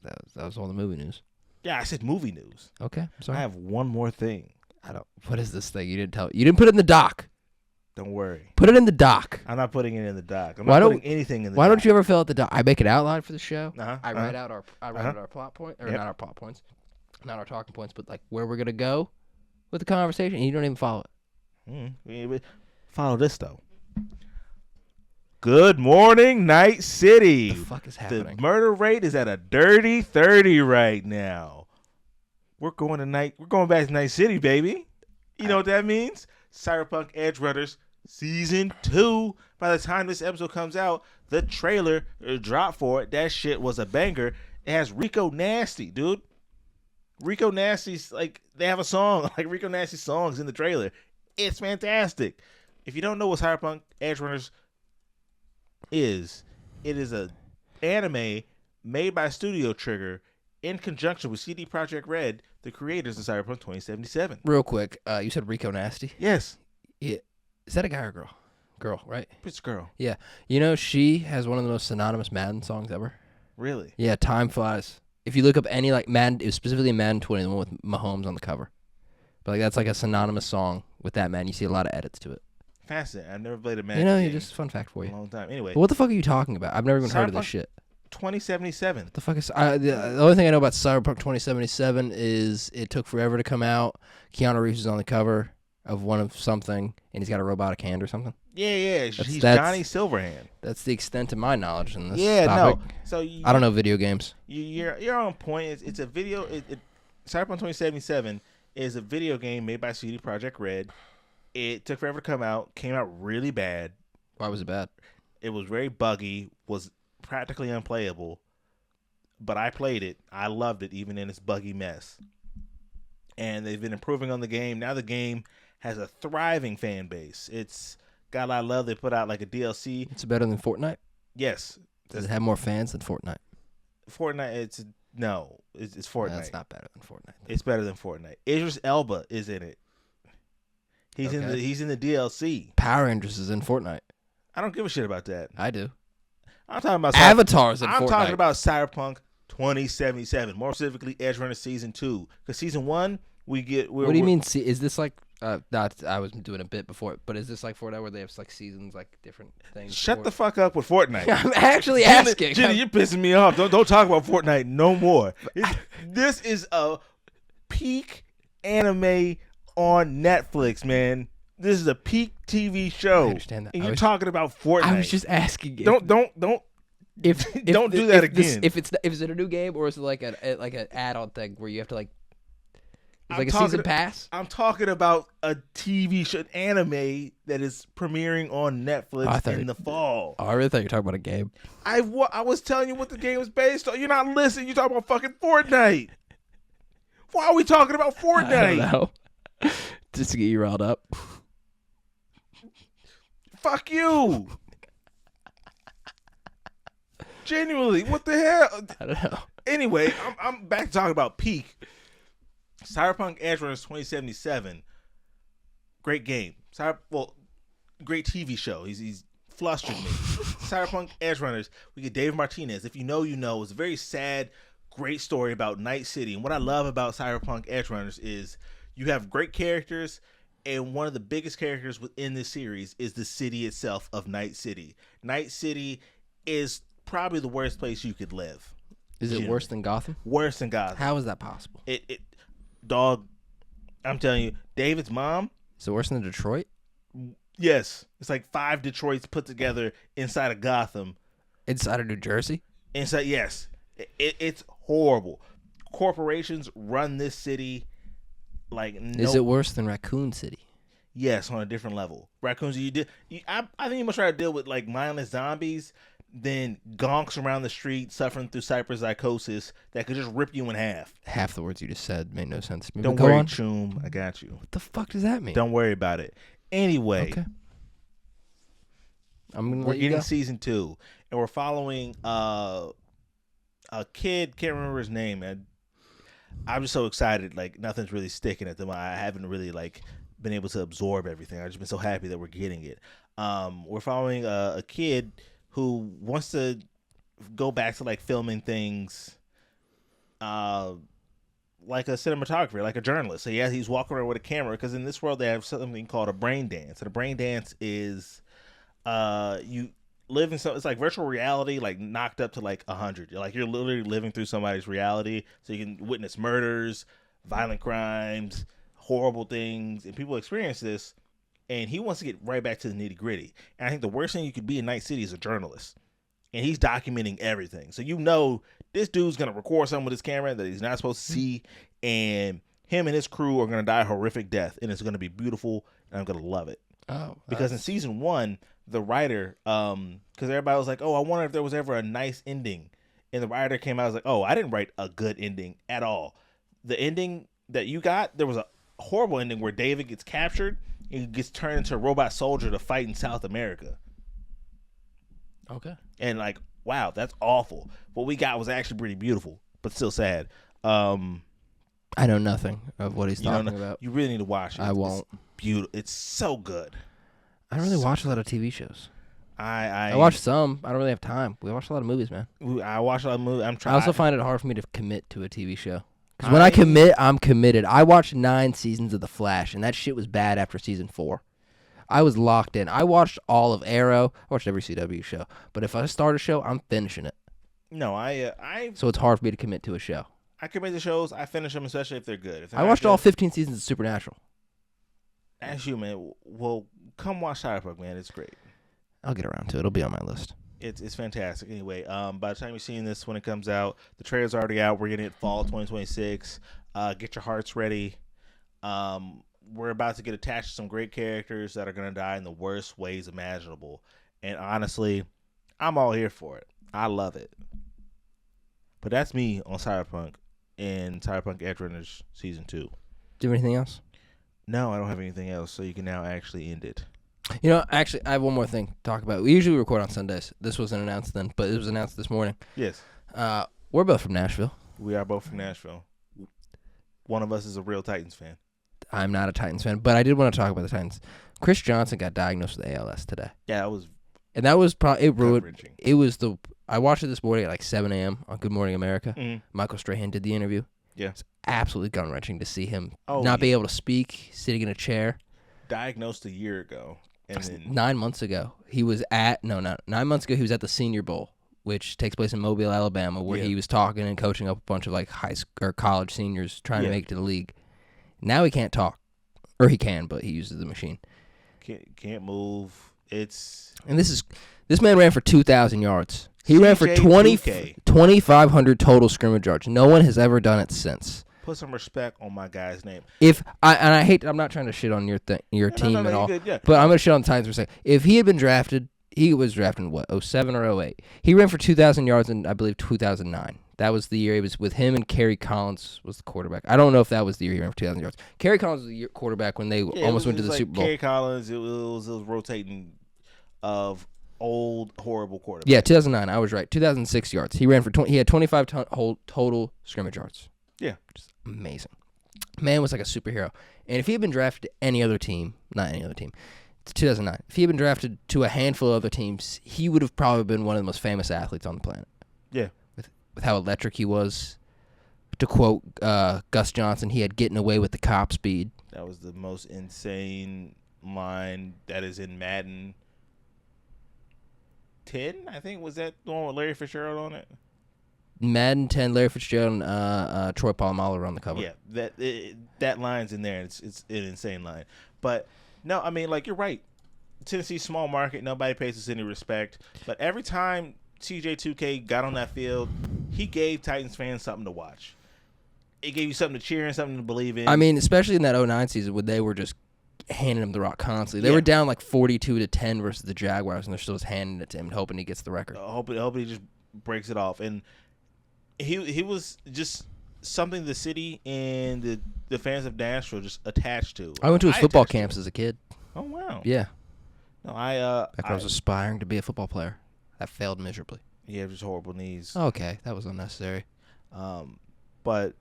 S2: That was all the movie news.
S1: Yeah, I said movie news.
S2: Okay, sorry.
S1: I have one more thing.
S2: What is this thing? You didn't put it in the doc.
S1: Don't worry.
S2: Put it in the doc.
S1: I'm not putting it in the doc. I'm not putting anything in the doc.
S2: Why don't you ever fill out the doc? I make an outline for the show. I write out our plot point, or not our plot points, not our talking points, but like where we're gonna go with the conversation, and you don't even follow it.
S1: Follow this though. Good morning, Night City.
S2: What the fuck is happening?
S1: The murder rate is at a dirty 30 right now. We're going back to Night City, baby. You know what that means? Cyberpunk Edgerunners Season 2. By the time this episode comes out, the trailer dropped for it. That shit was a banger. It has Rico Nasty, dude. Rico Nasty's, like, they have a song, like Rico Nasty songs in the trailer. It's fantastic. If you don't know what Cyberpunk Edgerunners is, it is a anime made by Studio Trigger in conjunction with CD Projekt Red, the creators of Cyberpunk 2077.
S2: Real quick, you said Rico Nasty?
S1: Yes.
S2: Yeah. Is that a guy or a girl? Girl, right?
S1: It's a girl.
S2: Yeah. You know, she has one of the most synonymous Madden songs ever.
S1: Really?
S2: Yeah, Time Flies. If you look up any, like, Madden, it was specifically Madden 20, the one with Mahomes on the cover. But, like, that's like a synonymous song with that Madden. You see a lot of edits to it.
S1: Fascinating. I've never played a Madden.
S2: You know,
S1: game
S2: just fun fact for you.
S1: A long time. Anyway.
S2: But what the fuck are you talking about? I've never even heard of this shit.
S1: 2077.
S2: What the fuck is... the only thing I know about Cyberpunk 2077 is it took forever to come out. Keanu Reeves is on the cover of one of something, and he's got a robotic hand or something.
S1: Yeah. He's Johnny Silverhand.
S2: That's the extent of my knowledge in this topic.
S1: No. So
S2: I don't know video games.
S1: You're on point. It's a video... Cyberpunk 2077 is a video game made by CD Projekt Red. It took forever to come out. Came out really bad.
S2: Why was it bad?
S1: It was very buggy. Was practically unplayable. But I played it. I loved it, even in its buggy mess. And they've been improving on the game. Now the game has a thriving fan base. It's got a lot of love. They put out like a DLC.
S2: It's better than Fortnite.
S1: Yes.
S2: Does it have more fans than Fortnite?
S1: Fortnite, it's Fortnite.
S2: No, it's not better than Fortnite.
S1: It's better than Fortnite. Idris Elba is in it. He's in the DLC.
S2: Power Rangers is in Fortnite.
S1: I don't give a shit about that.
S2: I do.
S1: I'm talking about
S2: Avatar's in Fortnite.
S1: I'm talking about Cyberpunk 2077, more specifically Edgerunners Season 2. Because Season 1, what do you
S2: mean? Is this like? I was doing a bit before, but is this like Fortnite where they have like seasons, like different things?
S1: Shut the fuck up with Fortnite.
S2: I'm actually asking.
S1: Jenny, you're pissing me off. Don't talk about Fortnite no more. This is a peak anime on Netflix, man. This is a peak TV show.
S2: I understand that.
S1: And you're talking about Fortnite.
S2: I was just asking.
S1: Don't do that again.
S2: If it's a new game or is it like an add-on thing where you have to like? It's like a season pass?
S1: I'm talking about a TV show, an anime that is premiering on Netflix in the fall.
S2: Oh, I really thought you were talking about a game.
S1: I was telling you what the game was based on. You're not listening. You're talking about fucking Fortnite. Why are we talking about Fortnite?
S2: I don't know. Just to get you riled up.
S1: Fuck you. Genuinely, what the hell?
S2: I don't know.
S1: Anyway, I'm back to talking about peak. Cyberpunk Edgerunners 2077. Great game. Great TV show. He's flustered me. Cyberpunk Edgerunners. We get David Martinez. If you know, you know. It's a very sad, great story about Night City. And what I love about Cyberpunk Edgerunners is you have great characters, and one of the biggest characters within this series is the city itself of Night City. Night City is probably the worst place you could live.
S2: Is it worse than Gotham?
S1: Worse than Gotham.
S2: How is that possible?
S1: Dog, I'm telling you, David's mom.
S2: Is it worse than Detroit?
S1: Yes. It's like 5 Detroits put together inside of Gotham.
S2: Inside of New Jersey?
S1: Yes. It's horrible. Corporations run this city like no.
S2: Is it worse than Raccoon City?
S1: Yes, on a different level. Raccoons, I think you must try to deal with like mindless zombies than gonks around the street suffering through cyberpsychosis that could just rip you in half.
S2: Half the words you just said made no sense to me.
S1: Don't worry, Choom. I got you.
S2: What the fuck does that mean?
S1: Don't worry about it. Anyway,
S2: okay.
S1: We're getting season 2, and we're following a kid. Can't remember his name. I'm just so excited. Like nothing's really sticking at them. I haven't really like been able to absorb everything. I've just been so happy that we're getting it. We're following a kid who wants to go back to like filming things like a cinematographer, like a journalist. So yeah, he's walking around with a camera because in this world they have something called a brain dance. And a brain dance is you live in it's like virtual reality, like knocked up to like 100. You're literally living through somebody's reality, so you can witness murders, violent crimes, horrible things, and people experience this. And he wants to get right back to the nitty gritty. And I think the worst thing you could be in Night City is a journalist. And he's documenting everything. So you know this dude's going to record something with his camera that he's not supposed to see. And him and his crew are going to die a horrific death. And it's going to be beautiful. And I'm going to love it.
S2: Oh,
S1: because in season 1, the writer, because everybody was like, oh, I wonder if there was ever a nice ending. And the writer came out and was like, oh, I didn't write a good ending at all. The ending that you got, there was a horrible ending where David gets captured. He gets turned into a robot soldier to fight in South America.
S2: Okay.
S1: And like, wow, that's awful. What we got was actually pretty beautiful, but still sad.
S2: I know nothing of what he's talking about.
S1: You really need to watch it.
S2: I won't.
S1: It's beautiful. It's so good.
S2: I don't really watch a lot of TV shows.
S1: I
S2: watch some. I don't really have time. We watch a lot of movies, man.
S1: I watch a lot of movies.
S2: I also find it hard for me to commit to a TV show. Because when I commit, I'm committed. I watched 9 seasons of The Flash, and that shit was bad after season 4. I was locked in. I watched all of Arrow. I watched every CW show. But if I start a show, I'm finishing it.
S1: No,
S2: So it's hard for me to commit to a show.
S1: I commit to shows. I finish them, especially if they're good.
S2: I watched all 15 seasons of Supernatural.
S1: That's you, man. Well, come watch Cyberpunk, man. It's great.
S2: I'll get around to it. It'll be on my list.
S1: It's fantastic. Anyway, by the time you're seeing this when it comes out, the trailer's already out. We're getting it fall 2026. Get your hearts ready. We're about to get attached to some great characters that are going to die in the worst ways imaginable. And honestly, I'm all here for it. I love it. But that's me on Cyberpunk and Cyberpunk Edgerunners Season 2.
S2: Do you have anything else?
S1: No, I don't have anything else, so you can now actually end it.
S2: Actually, I have one more thing to talk about. We usually record on Sundays. This wasn't announced then, but it was announced this morning.
S1: Yes.
S2: We're both from Nashville.
S1: We are both from Nashville. One of us is a real Titans fan.
S2: I'm not a Titans fan, but I did want to talk about the Titans. Chris Johnson got diagnosed with ALS today.
S1: Yeah,
S2: that was probably it ruined.
S1: gut-wrenching.
S2: It was I watched it this morning at like 7 a.m. on Good Morning America.
S1: Mm-hmm.
S2: Michael Strahan did the interview.
S1: Yeah,
S2: it's absolutely gut wrenching to see him not be able to speak, sitting in a chair.
S1: Diagnosed a year ago, and then
S2: 9 months ago he was at 9 months ago he was at the Senior Bowl, which takes place in Mobile, Alabama, where he was talking and coaching up a bunch of like high school or college seniors trying to make it to the league. Now he can't talk, or he can, but he uses the machine.
S1: Can't move.
S2: And this man ran for 2,000 yards. He ran for 2,500 total scrimmage yards. No one has ever done it since.
S1: Put some respect on my guy's name.
S2: I'm not trying to shit on your team at all,
S1: good, yeah.
S2: but I'm going to shit on the Titans for a second. If he had been drafted, he was drafted in what, 07 or 08? He ran for 2,000 yards in, I believe, 2009. That was the year he was with him, and Kerry Collins was the quarterback. I don't know if that was the year he ran for 2,000 yards. Kerry Collins was the quarterback when they almost went to the Super Bowl.
S1: Kerry Collins, it was rotating of old, horrible quarterback.
S2: Yeah, 2009. I was right. 2,006 yards. He ran for he had 25 total scrimmage yards.
S1: Yeah,
S2: just amazing. Man was like a superhero. And if he had been drafted to any other team, not any other team, it's 2009. If he had been drafted to a handful of other teams, he would have probably been one of the most famous athletes on the planet.
S1: Yeah,
S2: with how electric he was. To quote Gus Johnson, he had getting away with the cop speed.
S1: That was the most insane line that is in Madden 10, I think. Was that the one with Larry Fitzgerald on it?
S2: Madden 10, Larry Fitzgerald, and Troy Polamalu are on the cover.
S1: Yeah, that line's in there. It's an insane line. But no, I mean, like, you're right. Tennessee's small market. Nobody pays us any respect. But every time TJ2K got on that field, he gave Titans fans something to watch. It gave you something to cheer and something to believe in.
S2: I mean, especially in that 2009 season when they were just handing him the rock constantly. They were down like 42-10 versus the Jaguars, and they're still just handing it to him, hoping he gets the record.
S1: Hoping he just breaks it off. And he was just something the city and the fans of Nashville just attached to.
S2: I went to his football camps as a kid.
S1: Oh, wow.
S2: Yeah.
S1: No,
S2: I was aspiring to be a football player. That failed miserably.
S1: He had just horrible knees.
S2: Okay, that was unnecessary.
S1: But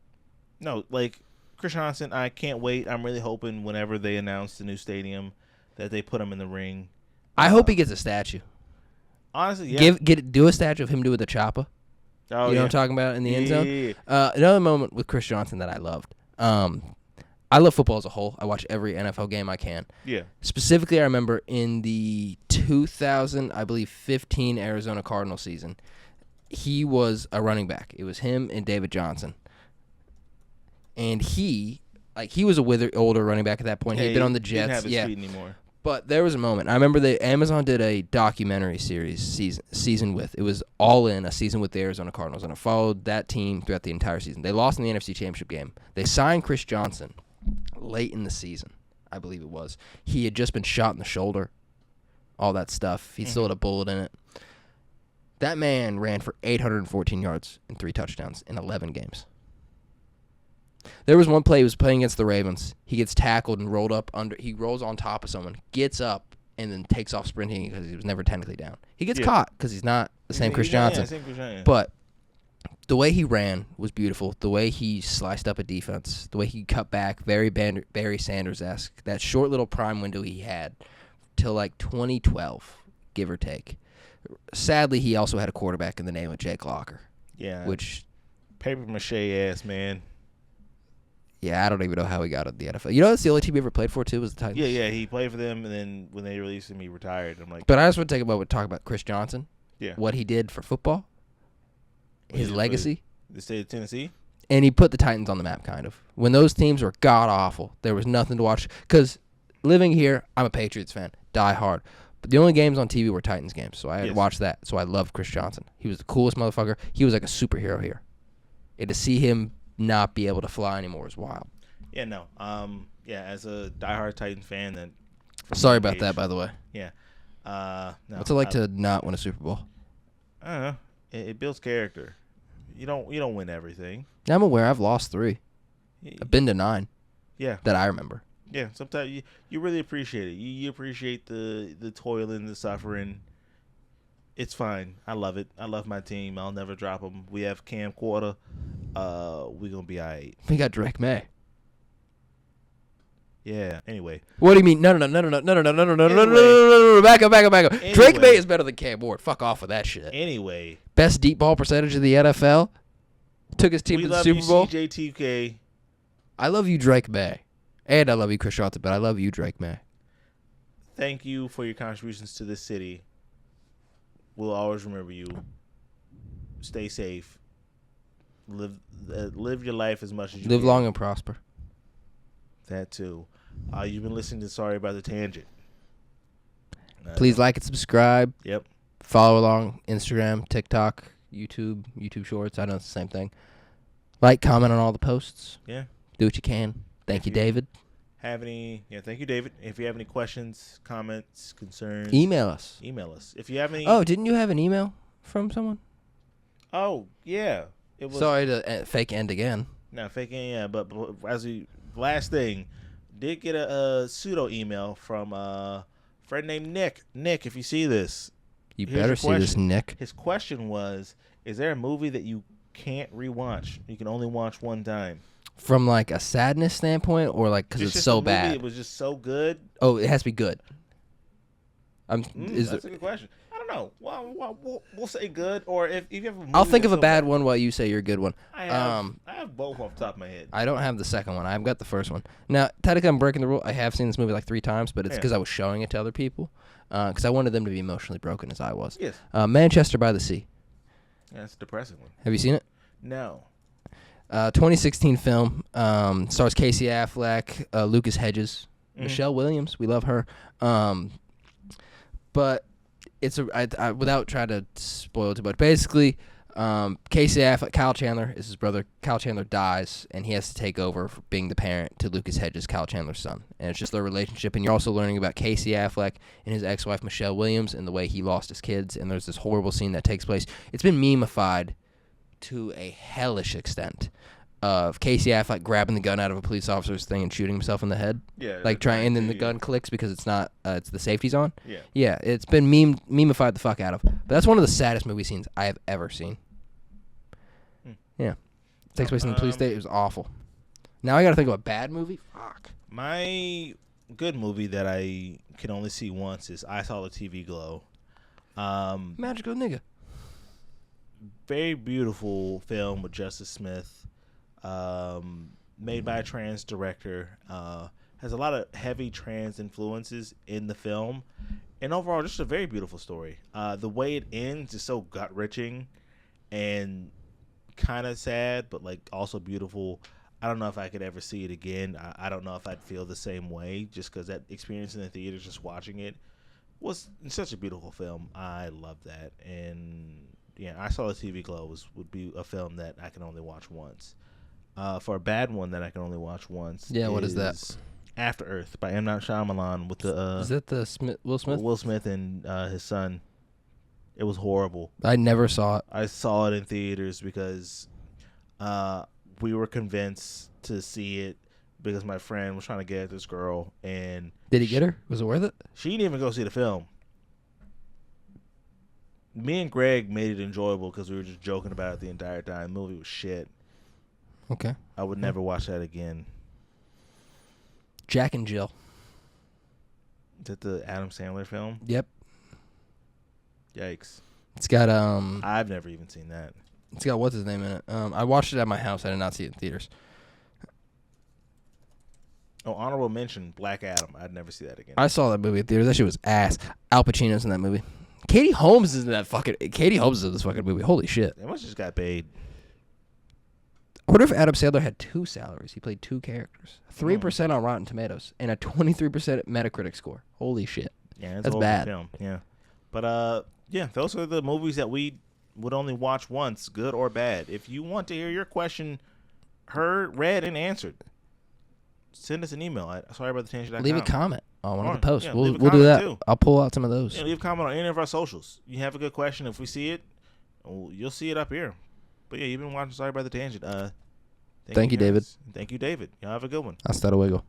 S1: no, like, Chris Johnson, I can't wait. I'm really hoping whenever they announce the new stadium that they put him in the ring.
S2: I hope he gets a statue.
S1: Honestly, yeah.
S2: Do a statue of him doing the chopper.
S1: Oh,
S2: you know what I'm talking about in the end zone?
S1: Yeah.
S2: Another moment with Chris Johnson that I loved. I love football as a whole. I watch every NFL game I can.
S1: Yeah.
S2: Specifically, I remember in the 2015 Arizona Cardinal season, he was a running back. It was him and David Johnson. And he was a older running back at that point. He had been on the Jets.
S1: Didn't have his feet anymore.
S2: But there was a moment. I remember Amazon did a documentary season with. It was All In, a season with the Arizona Cardinals, and it followed that team throughout the entire season. They lost in the NFC Championship game. They signed Chris Johnson late in the season, I believe it was. He had just been shot in the shoulder, all that stuff. He still had a bullet in it. That man ran for 814 yards and 3 touchdowns in 11 games. There was one play he was playing against the Ravens. He gets tackled and rolled up under. He rolls on top of someone, gets up, and then takes off sprinting because he was never technically down. He gets caught because he's not the same Chris Johnson.
S1: Same Chris Johnson.
S2: But the way he ran was beautiful. The way he sliced up a defense, the way he cut back, very Barry Sanders-esque. That short little prime window he had till like 2012, give or take. Sadly, he also had a quarterback in the name of Jake Locker.
S1: Yeah.
S2: Which
S1: paper mache ass, man.
S2: Yeah, I don't even know how he got in the NFL. You know, that's the only team he ever played for, too, was the Titans.
S1: Yeah, he played for them, and then when they released him, he retired. I'm like,
S2: but I just want to take a moment to talk about Chris Johnson.
S1: Yeah.
S2: What he did for football, his legacy.
S1: The state of Tennessee.
S2: And he put the Titans on the map, kind of. When those teams were god-awful, there was nothing to watch. Because living here, I'm a Patriots fan, die hard. But the only games on TV were Titans games, so I had to watch that. So I loved Chris Johnson. He was the coolest motherfucker. He was like a superhero here. And to see him not be able to fly anymore is wild.
S1: Yeah, no. As a diehard Titans fan, then.
S2: Sorry about that, by the way.
S1: Yeah. No,
S2: what's it like to not win a Super Bowl?
S1: I don't know. It builds character. You don't win everything.
S2: Yeah, I'm aware. I've lost 3. I've been to 9.
S1: Yeah.
S2: That I remember.
S1: Yeah, sometimes you really appreciate it. You appreciate the toiling, the suffering. It's fine. I love it. I love my team. I'll never drop them. We have Cam Quarter. We're gonna be alright.
S2: We got Drake May.
S1: Yeah. Anyway.
S2: What do you mean? No. Back up.
S1: Anyway.
S2: Drake May is better than Cam Ward. Fuck off with that shit.
S1: Anyway.
S2: Best deep ball percentage of the NFL. Took his team to the Super Bowl.
S1: CJTK.
S2: I love you, Drake May. And I love you, Chris Johnson, but I love you, Drake May.
S1: Thank you for your contributions to this city. We'll always remember you. Stay safe. Live your life as much as you
S2: Live
S1: can.
S2: long and prosper.
S1: That too. You've been listening to Sorry About the Tangent.
S2: Please like and subscribe.
S1: Yep.
S2: Follow along Instagram, TikTok, YouTube Shorts. I know it's the same thing. Like, comment on all the posts.
S1: Yeah.
S2: Do what you can. Thank you, David.
S1: Thank you, David. If you have any questions, comments, concerns,
S2: email us.
S1: If you have any.
S2: Oh, didn't you have an email from someone?
S1: Oh, yeah. It was.
S2: Sorry to fake end again.
S1: No, fake end, yeah. But last thing, did get a pseudo email from a friend named Nick. Nick, if you see this,
S2: you better see this, Nick.
S1: His question was, is there a movie that you can't rewatch? You can only watch one time.
S2: From like a sadness standpoint, or like because it's so bad?
S1: It was just so good.
S2: Oh, it has to be good.
S1: That's a good question. I don't know. Well, we'll say good, or if you have a movie
S2: I'll think of a bad
S1: bad
S2: one while you say your good one.
S1: I have both off the top of my head.
S2: I don't have the second one. I've got the first one. Now, technically, I'm breaking the rule. I have seen this movie like 3 times, but it's because I was showing it to other people because I wanted them to be emotionally broken as I was.
S1: Yes.
S2: Manchester by the Sea.
S1: Yeah, it's a depressing one.
S2: Have you seen it?
S1: No.
S2: 2016 film. Stars Casey Affleck, Lucas Hedges, Michelle Williams. We love her. But it's I without trying to spoil too much. Basically, Casey Affleck, Kyle Chandler is his brother. Kyle Chandler dies, and he has to take over for being the parent to Lucas Hedges, Kyle Chandler's son. And it's just their relationship. And you're also learning about Casey Affleck and his ex-wife Michelle Williams and the way he lost his kids. And there's this horrible scene that takes place. It's been meme-ified to a hellish extent of Casey Affleck grabbing the gun out of a police officer's thing and shooting himself in the head.
S1: Yeah.
S2: Like and then the gun clicks because it's not, it's the safety's on.
S1: Yeah.
S2: Yeah, it's been meme-ified the fuck out of. But that's one of the saddest movie scenes I have ever seen. Yeah. It takes place in the police state. It was awful. Now I got to think of a bad movie. Fuck.
S1: My good movie that I can only see once is I Saw the TV Glow.
S2: Magical nigga.
S1: Very beautiful film with Justice Smith. Made by a trans director. Has a lot of heavy trans influences in the film. And overall, just a very beautiful story. The way it ends is so gut-wrenching and kind of sad, but like also beautiful. I don't know if I could ever see it again. I don't know if I'd feel the same way, just because that experience in the theater, just watching it, was such a beautiful film. I love that. And yeah, I Saw the TV Glow would be a film that I can only watch once. For a bad one that I can only watch once.
S2: Yeah, what is that?
S1: After Earth by M. Night Shyamalan with the
S2: is that the Will Smith?
S1: Will Smith and his son. It was horrible.
S2: I never saw it.
S1: I saw it in theaters because we were convinced to see it because my friend was trying to get at this girl. And
S2: did he get her? Was it worth it?
S1: She didn't even go see the film. Me and Greg made it enjoyable because we were just joking about it the entire time. The movie was shit.
S2: Okay.
S1: I would never watch that again.
S2: Jack and Jill.
S1: Is that the Adam Sandler film?
S2: Yep.
S1: Yikes.
S2: It's got
S1: I've never even seen that.
S2: It's got what's his name in it. I watched it at my house. I did not see it in theaters.
S1: Oh, honorable mention, Black Adam. I'd never see that again.
S2: I saw that movie in theaters. That shit was ass. Al Pacino's in that movie. Katie Holmes is in this fucking movie. Holy shit.
S1: They must just got paid.
S2: I wonder if Adam Sandler had 2 salaries. He played 2 characters. 3% on Rotten Tomatoes and a 23% Metacritic score. Holy shit.
S1: Yeah,
S2: that's bad.
S1: Film. Yeah. But yeah, those are the movies that we would only watch once, good or bad. If you want to hear your question heard, read, and answered, send us an email at sorryaboutthetangent.com.
S2: Leave a comment on one of the posts.
S1: Yeah,
S2: we'll do that. Too. I'll pull out some of those.
S1: Yeah, leave a comment on any of our socials. You have a good question. If we see it, you'll see it up here. But yeah, you've been watching Sorry About the Tangent.
S2: Thank you, David.
S1: Thank you, David. Y'all have a good one.
S2: Hasta luego.